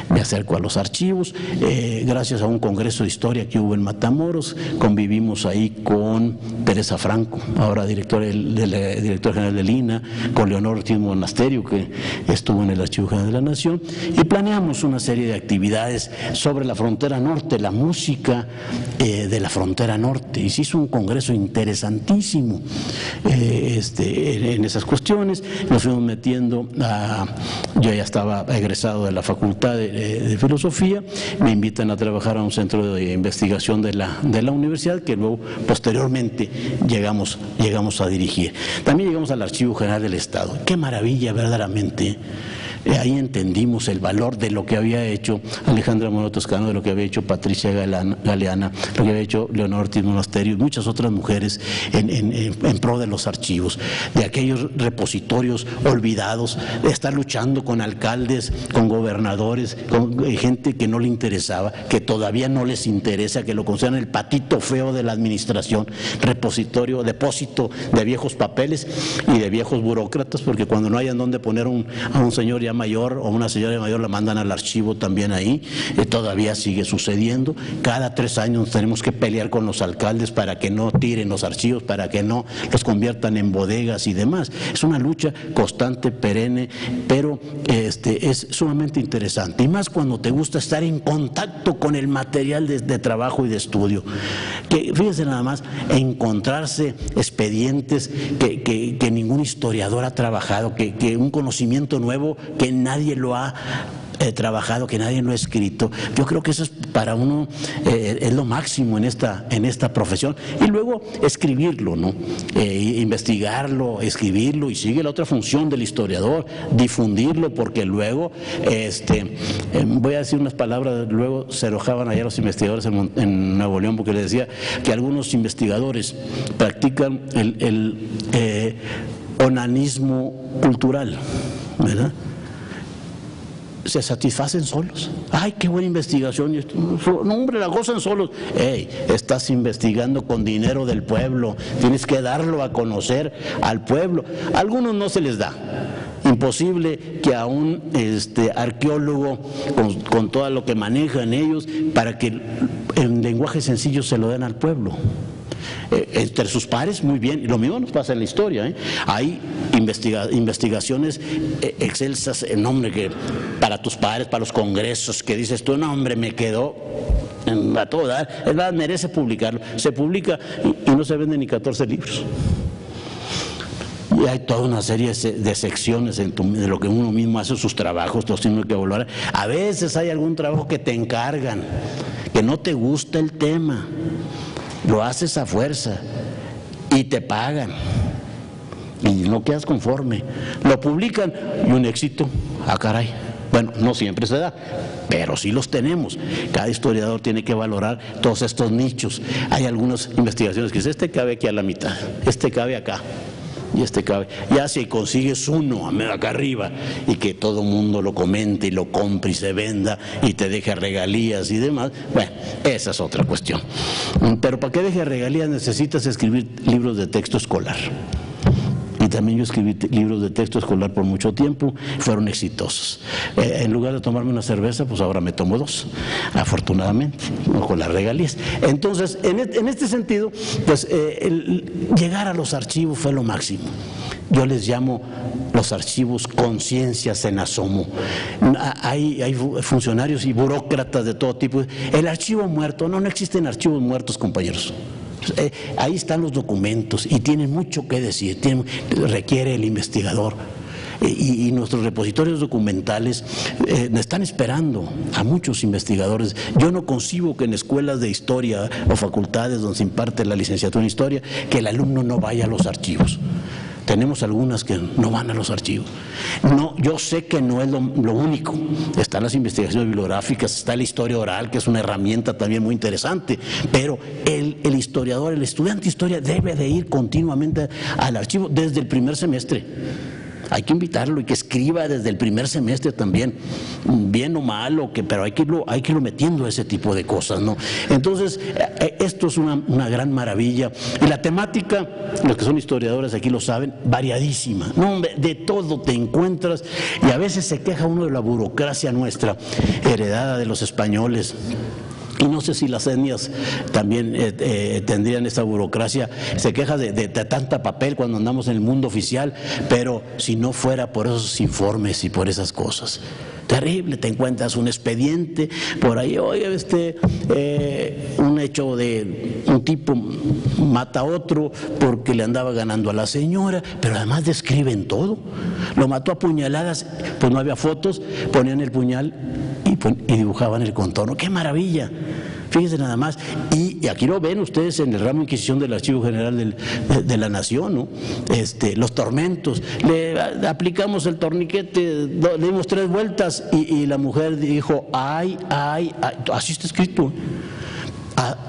Me acerco a los archivos, gracias a un congreso de historia que hubo en Matamoros, convivimos ahí con Teresa Franco, ahora director general del INAH, con Leonor Ortiz Monasterio, que estuvo en el Archivo General de la Nación, y planeamos una serie de actividades sobre la frontera norte, la música de la frontera norte, y se hizo un congreso interesantísimo en esas cuestiones. Nos fuimos metiendo yo ya estaba egresado de la Facultad de Filosofía, me invitan a trabajar a un centro de investigación de la universidad, que luego posteriormente llegamos a dirigir. También llegamos al Archivo General del Estado. Qué maravilla verdaderamente. Ahí entendimos el valor de lo que había hecho Alejandra Moreno Toscano, de lo que había hecho Patricia Galeana, lo que había hecho Leonor Ortiz Monasterio y muchas otras mujeres en pro de los archivos, de aquellos repositorios olvidados, de estar luchando con alcaldes, con gobernadores, con gente que no le interesaba, que todavía no les interesa, que lo consideran el patito feo de la administración, depósito de viejos papeles y de viejos burócratas, porque cuando no hayan dónde poner a un señor ya mayor o una señora mayor, la mandan al archivo también ahí. Todavía sigue sucediendo. Cada 3 años tenemos que pelear con los alcaldes para que no tiren los archivos, para que no los conviertan en bodegas y demás. Es una lucha constante, perenne, pero es sumamente interesante, y más cuando te gusta estar en contacto con el material de trabajo y de estudio. Que fíjense nada más, encontrarse expedientes que ningún historiador ha trabajado, que un conocimiento nuevo que nadie lo ha trabajado, que nadie lo ha escrito. Yo creo que eso es para uno es lo máximo en esta profesión. Y luego escribirlo, ¿no? Investigarlo, escribirlo, y sigue la otra función del historiador, difundirlo, porque luego voy a decir unas palabras, luego se enojaban allá los investigadores en Nuevo León, porque les decía que algunos investigadores practican el onanismo cultural, ¿verdad? Se satisfacen solos. ¡Ay, qué buena investigación! No, hombre, la gozan solos. ¡Ey! Estás investigando con dinero del pueblo, tienes que darlo a conocer al pueblo. A algunos no se les da. Imposible que a un arqueólogo, con todo lo que manejan ellos, para que en lenguaje sencillo se lo den al pueblo. Entre sus pares, muy bien, y lo mismo nos pasa en la historia, Hay investigaciones excelsas, en nombre que para tus pares, para los congresos, que dices tú, no hombre, me quedó a todo dar, es verdad, merece publicarlo. Se publica y no se venden ni 14 libros. Y hay toda una serie de secciones de lo que uno mismo hace sus trabajos, los tiene que evaluar. A veces hay algún trabajo que te encargan, que no te gusta el tema, lo haces a fuerza y te pagan y no quedas conforme, lo publican y un éxito. Ah, caray. Bueno, no siempre se da, pero sí los tenemos. Cada historiador tiene que valorar todos estos nichos. Hay algunas investigaciones que dicen, este cabe aquí a la mitad, este cabe acá y este cabe. Ya si consigues uno acá arriba y que todo el mundo lo comente y lo compre y se venda y te deje regalías y demás, bueno, esa es otra cuestión. Pero para que deje regalías necesitas escribir libros de texto escolar. Y también yo escribí libros de texto escolar por mucho tiempo, fueron exitosos. En lugar de tomarme una cerveza, pues ahora me tomo 2, afortunadamente, con las regalías. Entonces, en este sentido, pues llegar a los archivos fue lo máximo. Yo les llamo los archivos conciencias en asomo. Hay funcionarios y burócratas de todo tipo. El archivo muerto, no existen archivos muertos, compañeros. Ahí están los documentos y tienen mucho que decir, requiere el investigador. Y nuestros repositorios documentales están esperando a muchos investigadores. Yo no concibo que en escuelas de historia o facultades donde se imparte la licenciatura en historia, que el alumno no vaya a los archivos. Tenemos algunas que no van a los archivos. No, yo sé que no es lo único. Están las investigaciones bibliográficas, está la historia oral, que es una herramienta también muy interesante, pero el historiador, el estudiante de historia debe de ir continuamente al archivo desde el primer semestre. Hay que invitarlo y que escriba desde el primer semestre también, bien o mal, pero hay que irlo metiendo ese tipo de cosas, ¿no? Entonces, esto es una gran maravilla. Y la temática, los que son historiadores aquí lo saben, variadísima. No, hombre, de todo te encuentras, y a veces se queja uno de la burocracia nuestra, heredada de los españoles. Y no sé si las etnias también tendrían esa burocracia. Se queja de tanta papel cuando andamos en el mundo oficial, pero si no fuera por esos informes y por esas cosas. Terrible, te encuentras un expediente por ahí, oye, un hecho de un tipo mata a otro porque le andaba ganando a la señora, pero además describen todo. Lo mató a puñaladas, pues no había fotos, ponían el puñal y dibujaban el contorno. ¡Qué maravilla! Fíjense nada más, y aquí lo ven ustedes en el ramo de Inquisición del Archivo General de la Nación, ¿no? Los tormentos, le aplicamos el torniquete, le dimos 3 vueltas y la mujer dijo, ay, así está escrito.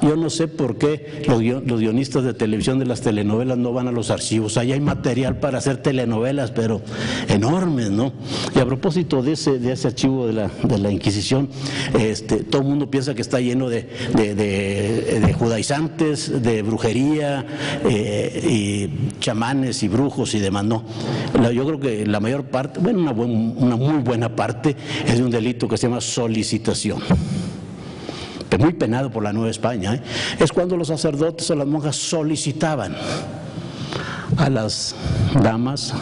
Yo no sé por qué los guionistas de televisión de las telenovelas no van a los archivos. Ahí hay material para hacer telenovelas, pero enormes, ¿no? Y a propósito de ese archivo de la Inquisición, todo el mundo piensa que está lleno de judaizantes, de brujería, y chamanes y brujos y demás. No, yo creo que la mayor parte, bueno, una muy buena parte es de un delito que se llama solicitación, muy penado por la Nueva España, es cuando los sacerdotes o las monjas solicitaban a las damas,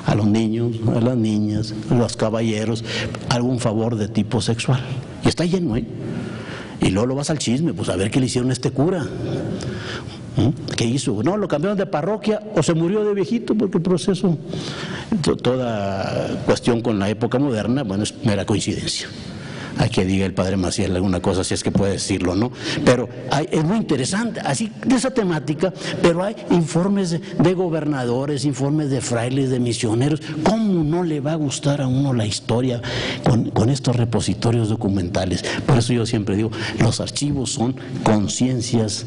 a los niños, a las niñas, a los caballeros, algún favor de tipo sexual. Y está lleno, Y luego lo vas al chisme, pues a ver qué le hicieron a este cura. ¿Qué hizo? No, lo cambiaron de parroquia o se murió de viejito, porque el proceso, toda cuestión con la época moderna, bueno, es mera coincidencia. Hay que diga el padre Maciel alguna cosa, si es que puede decirlo, ¿no? Pero es muy interesante, así de esa temática, pero hay informes de gobernadores, informes de frailes, de misioneros. ¿Cómo no le va a gustar a uno la historia con estos repositorios documentales? Por eso yo siempre digo, los archivos son conciencias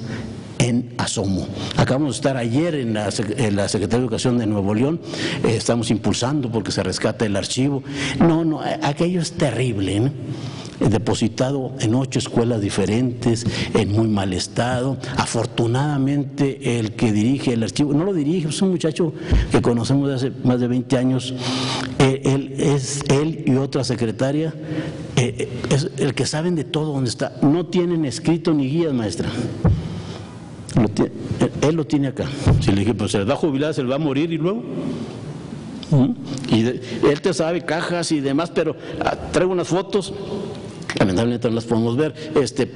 en asomo. Acabamos de estar ayer en la Secretaría de Educación de Nuevo León, estamos impulsando porque se rescate el archivo. No, aquello es terrible, ¿no? Depositado en 8 escuelas diferentes, en muy mal estado. Afortunadamente el que dirige el archivo, no lo dirige, es un muchacho que conocemos de hace más de 20 años, él y otra secretaria, es el que saben de todo donde está. No tienen escrito ni guías, maestra. Él lo tiene acá. Si le dije, pues se le va a jubilar, se le va a morir y luego. Y él te sabe cajas y demás, pero traigo unas fotos. Lamentablemente no las podemos ver,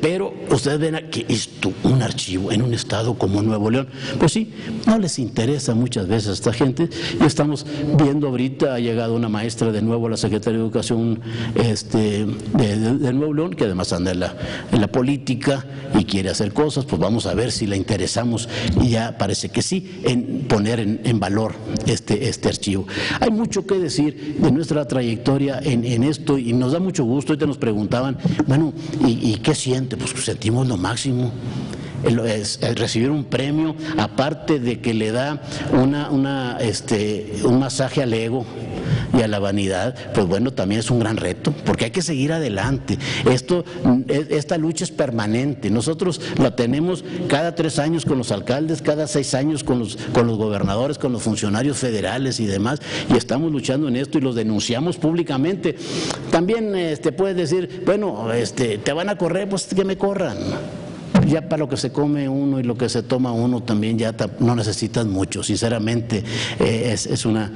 pero ustedes ven que esto, un archivo en un estado como Nuevo León, pues sí, no les interesa muchas veces a esta gente. Y estamos viendo ahorita, ha llegado una maestra de nuevo a la Secretaría de Educación de Nuevo León, que además anda en la política y quiere hacer cosas, pues vamos a ver si la interesamos, y ya parece que sí, en poner en valor este archivo. Hay mucho que decir de nuestra trayectoria en esto, y nos da mucho gusto. Ahorita nos preguntaban, bueno, ¿y qué siente? Pues sentimos lo máximo. Recibir un premio, aparte de que le da un masaje al ego y a la vanidad, pues bueno, también es un gran reto, porque hay que seguir adelante. Esta lucha es permanente. Nosotros la tenemos cada 3 años con los alcaldes, cada 6 años con los gobernadores, con los funcionarios federales y demás, y estamos luchando en esto y los denunciamos públicamente. También puedes decir, bueno, te van a correr, pues que me corran. Ya para lo que se come uno y lo que se toma uno también ya no necesitas mucho, sinceramente. Es una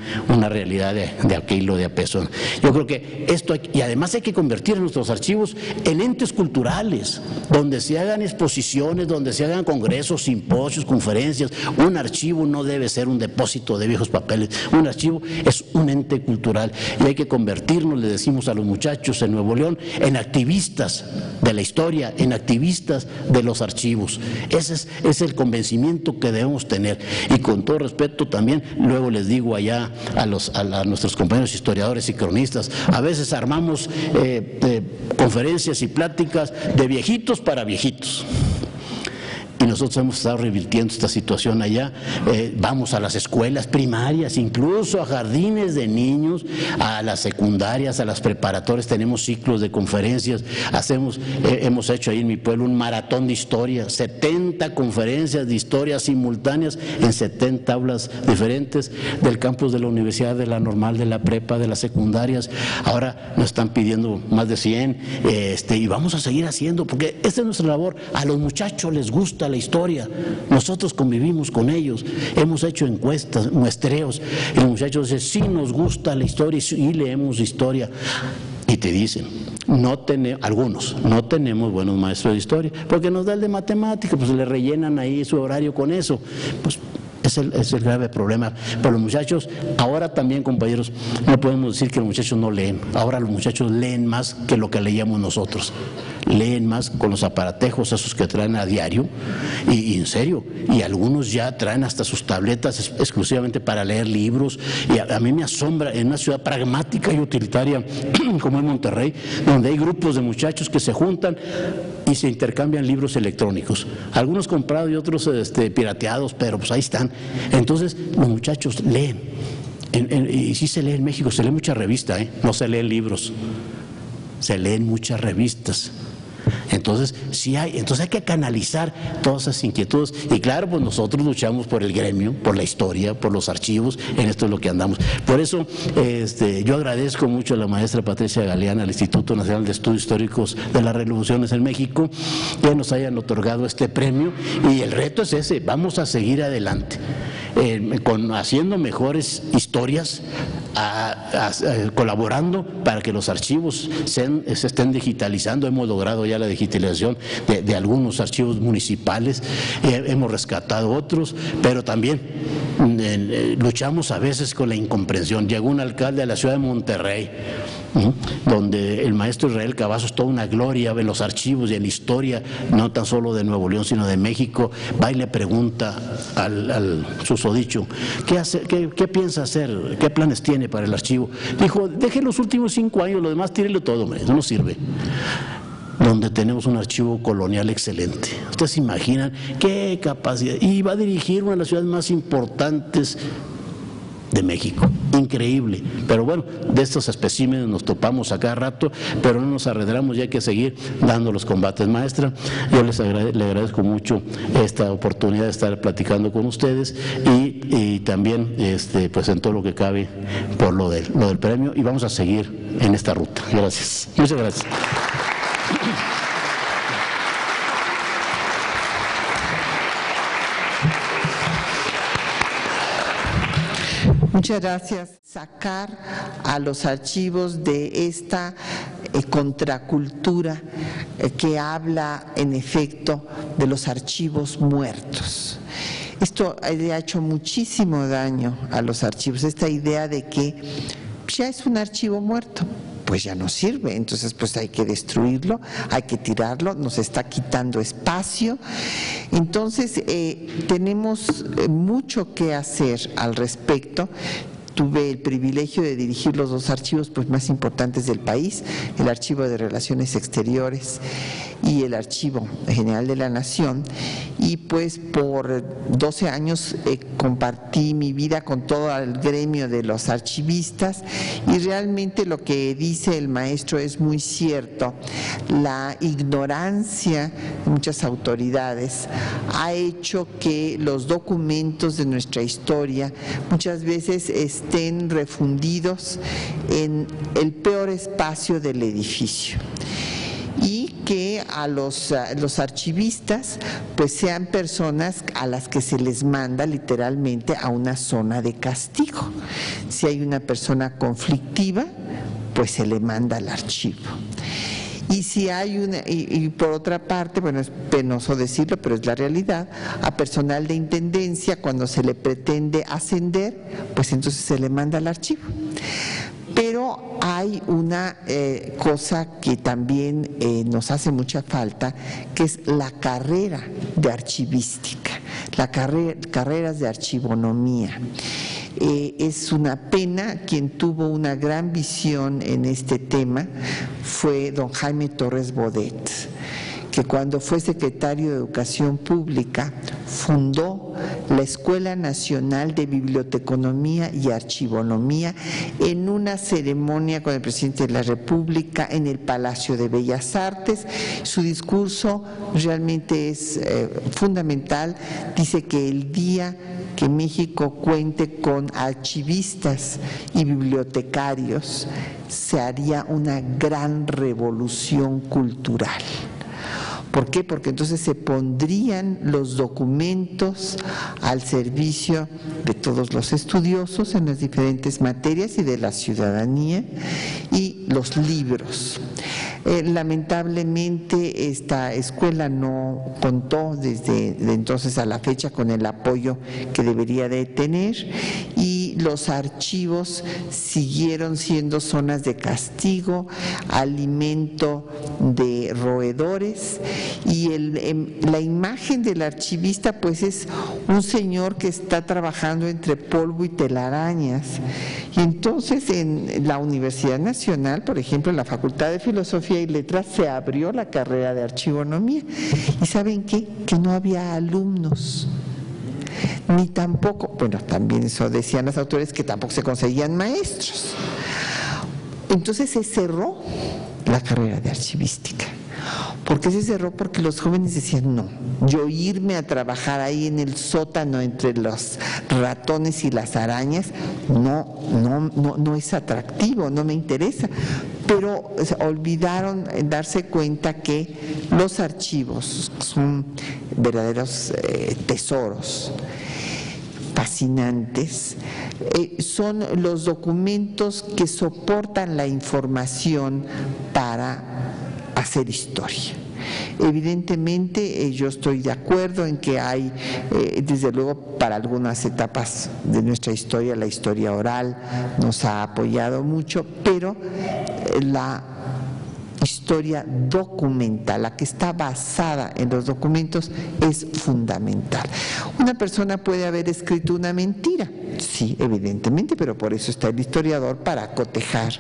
realidad de aquello de a peso. Yo creo que esto y además hay que convertir nuestros archivos en entes culturales, donde se hagan exposiciones, donde se hagan congresos, simposios, conferencias. Un archivo no debe ser un depósito de viejos papeles, un archivo es un ente cultural, y hay que convertirnos, le decimos a los muchachos en Nuevo León, en activistas de la historia, en activistas de los archivos. Ese es el convencimiento que debemos tener, y con todo respeto también, luego les digo allá a nuestros compañeros historiadores y cronistas, a veces armamos conferencias y pláticas de viejitos para viejitos, y nosotros hemos estado revirtiendo esta situación allá. Vamos a las escuelas primarias, incluso a jardines de niños, a las secundarias, a las preparatorias, tenemos ciclos de conferencias, hemos hecho ahí en mi pueblo un maratón de historia, 70 conferencias de historia simultáneas en 70 aulas diferentes del campus de la universidad, de la normal, de la prepa, de las secundarias. Ahora nos están pidiendo más de 100 y vamos a seguir haciendo, porque esta es nuestra labor. A los muchachos les gusta la historia, nosotros convivimos con ellos, hemos hecho encuestas, muestreos, y los muchachos dicen, sí nos gusta la historia y leemos historia. Y te dicen, algunos no tenemos buenos maestros de historia, porque nos da el de matemáticas, pues le rellenan ahí su horario con eso. Pues es el grave problema. Pero los muchachos, ahora también, compañeros, no podemos decir que los muchachos no leen. Ahora los muchachos leen más que lo que leíamos nosotros. Leen más con los aparatejos esos que traen a diario, y en serio, y algunos ya traen hasta sus tabletas exclusivamente para leer libros. Y a mí me asombra, en una ciudad pragmática y utilitaria como es Monterrey, donde hay grupos de muchachos que se juntan y se intercambian libros electrónicos, algunos comprados y otros pirateados, pero pues ahí están. Entonces los muchachos leen, y sí se lee en México, se lee mucha revista, no se leen libros, se leen muchas revistas. Entonces hay que canalizar todas esas inquietudes, y claro, pues nosotros luchamos por el gremio, por la historia, por los archivos, en esto es lo que andamos. Por eso yo agradezco mucho a la maestra Patricia Galeana, al Instituto Nacional de Estudios Históricos de las Revoluciones en México, que nos hayan otorgado este premio, y el reto es ese, vamos a seguir adelante, haciendo mejores historias, colaborando para que los archivos se estén digitalizando. Hemos logrado ya la digitalización de algunos archivos municipales, hemos rescatado otros, pero también luchamos a veces con la incomprensión. Llegó un alcalde a la ciudad de Monterrey, donde el maestro Israel Cavazos, toda una gloria en los archivos y en la historia, no tan solo de Nuevo León, sino de México, va y le pregunta al susodicho, ¿qué piensa hacer? ¿Qué planes tiene para el archivo? Dijo, deje los últimos 5 años, lo demás tírelo todo, hombre, eso no sirve. Donde tenemos un archivo colonial excelente. Ustedes se imaginan qué capacidad. Y va a dirigir una de las ciudades más importantes de México. Increíble. Pero bueno, de estos especímenes nos topamos a cada rato, pero no nos arredraremos, ya hay que seguir dando los combates. Maestra, yo le agradezco mucho esta oportunidad de estar platicando con ustedes, y también pues en todo lo que cabe por lo del premio, y vamos a seguir en esta ruta. Gracias. Muchas gracias. Muchas gracias. Sacar a los archivos de esta contracultura que habla, en efecto, de los archivos muertos. Esto ha hecho muchísimo daño a los archivos, esta idea de que ya es un archivo muerto, pues ya no sirve, entonces pues hay que destruirlo, hay que tirarlo, nos está quitando espacio. Entonces tenemos mucho que hacer al respecto. Tuve el privilegio de dirigir los 2 archivos pues más importantes del país, el Archivo de Relaciones Exteriores y el Archivo General de la Nación, y pues por 12 años compartí mi vida con todo el gremio de los archivistas, y realmente lo que dice el maestro es muy cierto. La ignorancia de muchas autoridades ha hecho que los documentos de nuestra historia muchas veces estén refundidos en el peor espacio del edificio, y que a los archivistas pues sean personas a las que se les manda literalmente a una zona de castigo. Si hay una persona conflictiva, pues se le manda al archivo. Y si hay y por otra parte, bueno, es penoso decirlo, pero es la realidad, a personal de intendencia, cuando se le pretende ascender, pues entonces se le manda al archivo. Pero hay una cosa que también nos hace mucha falta, que es la carrera de archivística, carreras de archivonomía. Es una pena. Quien tuvo una gran visión en este tema fue don Jaime Torres Bodet, que cuando fue secretario de Educación Pública fundó la Escuela Nacional de Biblioteconomía y Archivonomía en una ceremonia con el presidente de la República en el Palacio de Bellas Artes. Su discurso realmente es fundamental. Dice que el día que México cuente con archivistas y bibliotecarios se haría una gran revolución cultural. ¿Por qué? Porque entonces se pondrían los documentos al servicio de todos los estudiosos en las diferentes materias y de la ciudadanía, y los libros. Lamentablemente esta escuela no contó desde entonces a la fecha con el apoyo que debería de tener, y los archivos siguieron siendo zonas de castigo, alimento de roedores, y la imagen del archivista pues es un señor que está trabajando entre polvo y telarañas. Y entonces en la Universidad Nacional, por ejemplo, en la Facultad de Filosofía y Letras, se abrió la carrera de archivonomía. ¿Y saben qué? Que no había alumnos. Ni tampoco, bueno, también eso decían las autoridades, que tampoco se conseguían maestros. Entonces se cerró la carrera de archivística. ¿Por qué se cerró? Porque los jóvenes decían, no, yo irme a trabajar ahí en el sótano entre los ratones y las arañas, no es atractivo, no me interesa. Pero olvidaron darse cuenta que los archivos son verdaderos tesoros fascinantes. Son los documentos que soportan la información para hacer historia. Evidentemente yo estoy de acuerdo en que hay, desde luego, para algunas etapas de nuestra historia, la historia oral nos ha apoyado mucho, pero la historia documental, la que está basada en los documentos, es fundamental. Una persona puede haber escrito una mentira, sí, evidentemente, pero por eso está el historiador, para cotejar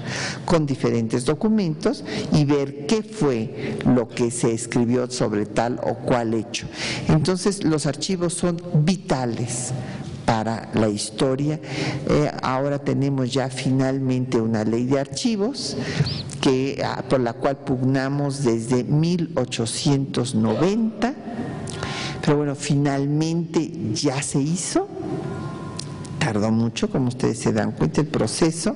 con diferentes documentos y ver qué fue lo que se escribió sobre tal o cual hecho. Entonces, los archivos son vitales para la historia. Ahora tenemos ya finalmente una ley de archivos por la cual pugnamos desde 1890, pero bueno, finalmente ya se hizo. Tardó mucho, como ustedes se dan cuenta, el proceso.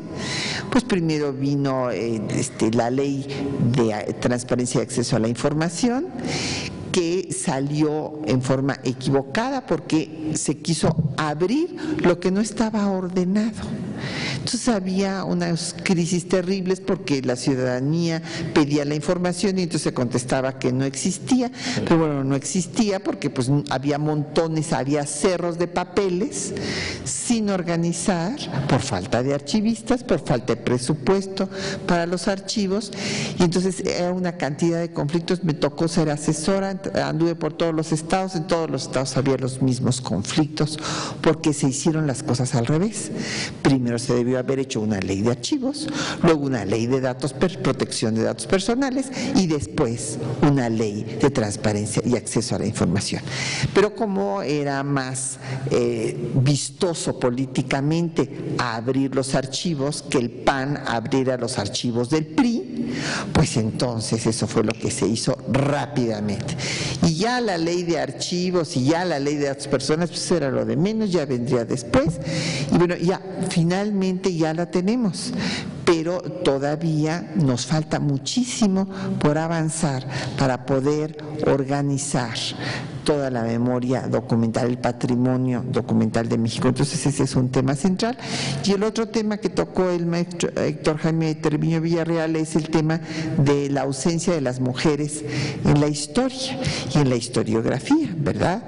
Pues primero vino la ley de transparencia y acceso a la información, que salió en forma equivocada porque se quiso abrir lo que no estaba ordenado. Entonces había unas crisis terribles porque la ciudadanía pedía la información y entonces se contestaba que no existía, pero bueno, no existía porque pues había montones, había cerros de papeles sin organizar, por falta de archivistas, por falta de presupuesto para los archivos, y entonces era una cantidad de conflictos. Me tocó ser asesora, anduve por todos los estados, en todos los estados había los mismos conflictos porque se hicieron las cosas al revés. Primero se debió haber hecho una ley de archivos, luego una ley de datos, protección de datos personales, y después una ley de transparencia y acceso a la información. Pero como era más vistoso políticamente abrir los archivos, que el PAN abriera los archivos del PRI, pues entonces eso fue lo que se hizo rápidamente. Y ya la ley de archivos y ya la ley de datos personales, pues era lo de menos, ya vendría después. Y bueno, ya finalmente ya la tenemos, pero todavía nos falta muchísimo por avanzar para poder organizar toda la memoria documental, el patrimonio documental de México. Entonces ese es un tema central. Y el otro tema que tocó el maestro Héctor Jaime Treviño Villarreal es el tema de la ausencia de las mujeres en la historia y en la historiografía, ¿verdad?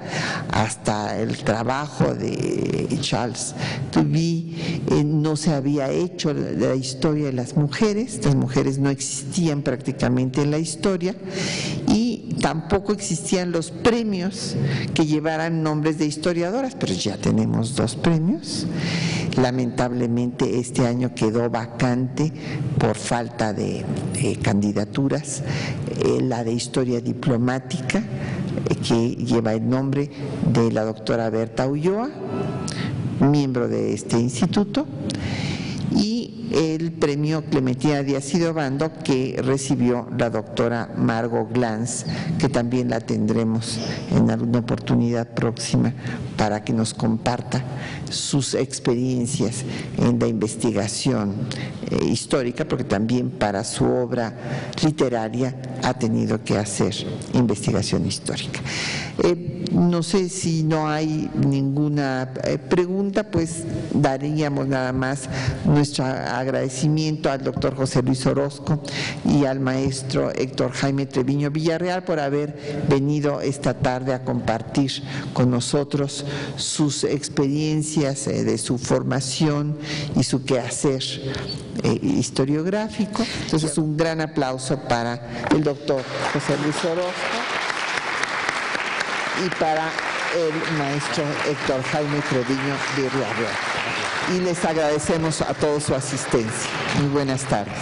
Hasta el trabajo de Charles Tuvey no se había hecho la historia de las mujeres no existían prácticamente en la historia, y tampoco existían los premios que llevaran nombres de historiadoras, pero ya tenemos 2 premios. Lamentablemente este año quedó vacante por falta de candidaturas, la de Historia Diplomática, que lleva el nombre de la doctora Berta Ulloa, miembro de este instituto, y el premio Clementina Díaz y Obando, que recibió la doctora Margot Glantz, que también la tendremos en alguna oportunidad próxima para que nos comparta sus experiencias en la investigación histórica, porque también para su obra literaria ha tenido que hacer investigación histórica. No sé si no hay ninguna pregunta, pues daríamos nada más nuestro agradecimiento al doctor José Luis Orozco y al maestro Héctor Jaime Treviño Villarreal por haber venido esta tarde a compartir con nosotros sus experiencias de su formación y su quehacer historiográfico. Entonces, un gran aplauso para el doctor José Luis Orozco y para el maestro Héctor Jaime Treviño Villarreal. Y les agradecemos a todos su asistencia. Muy buenas tardes.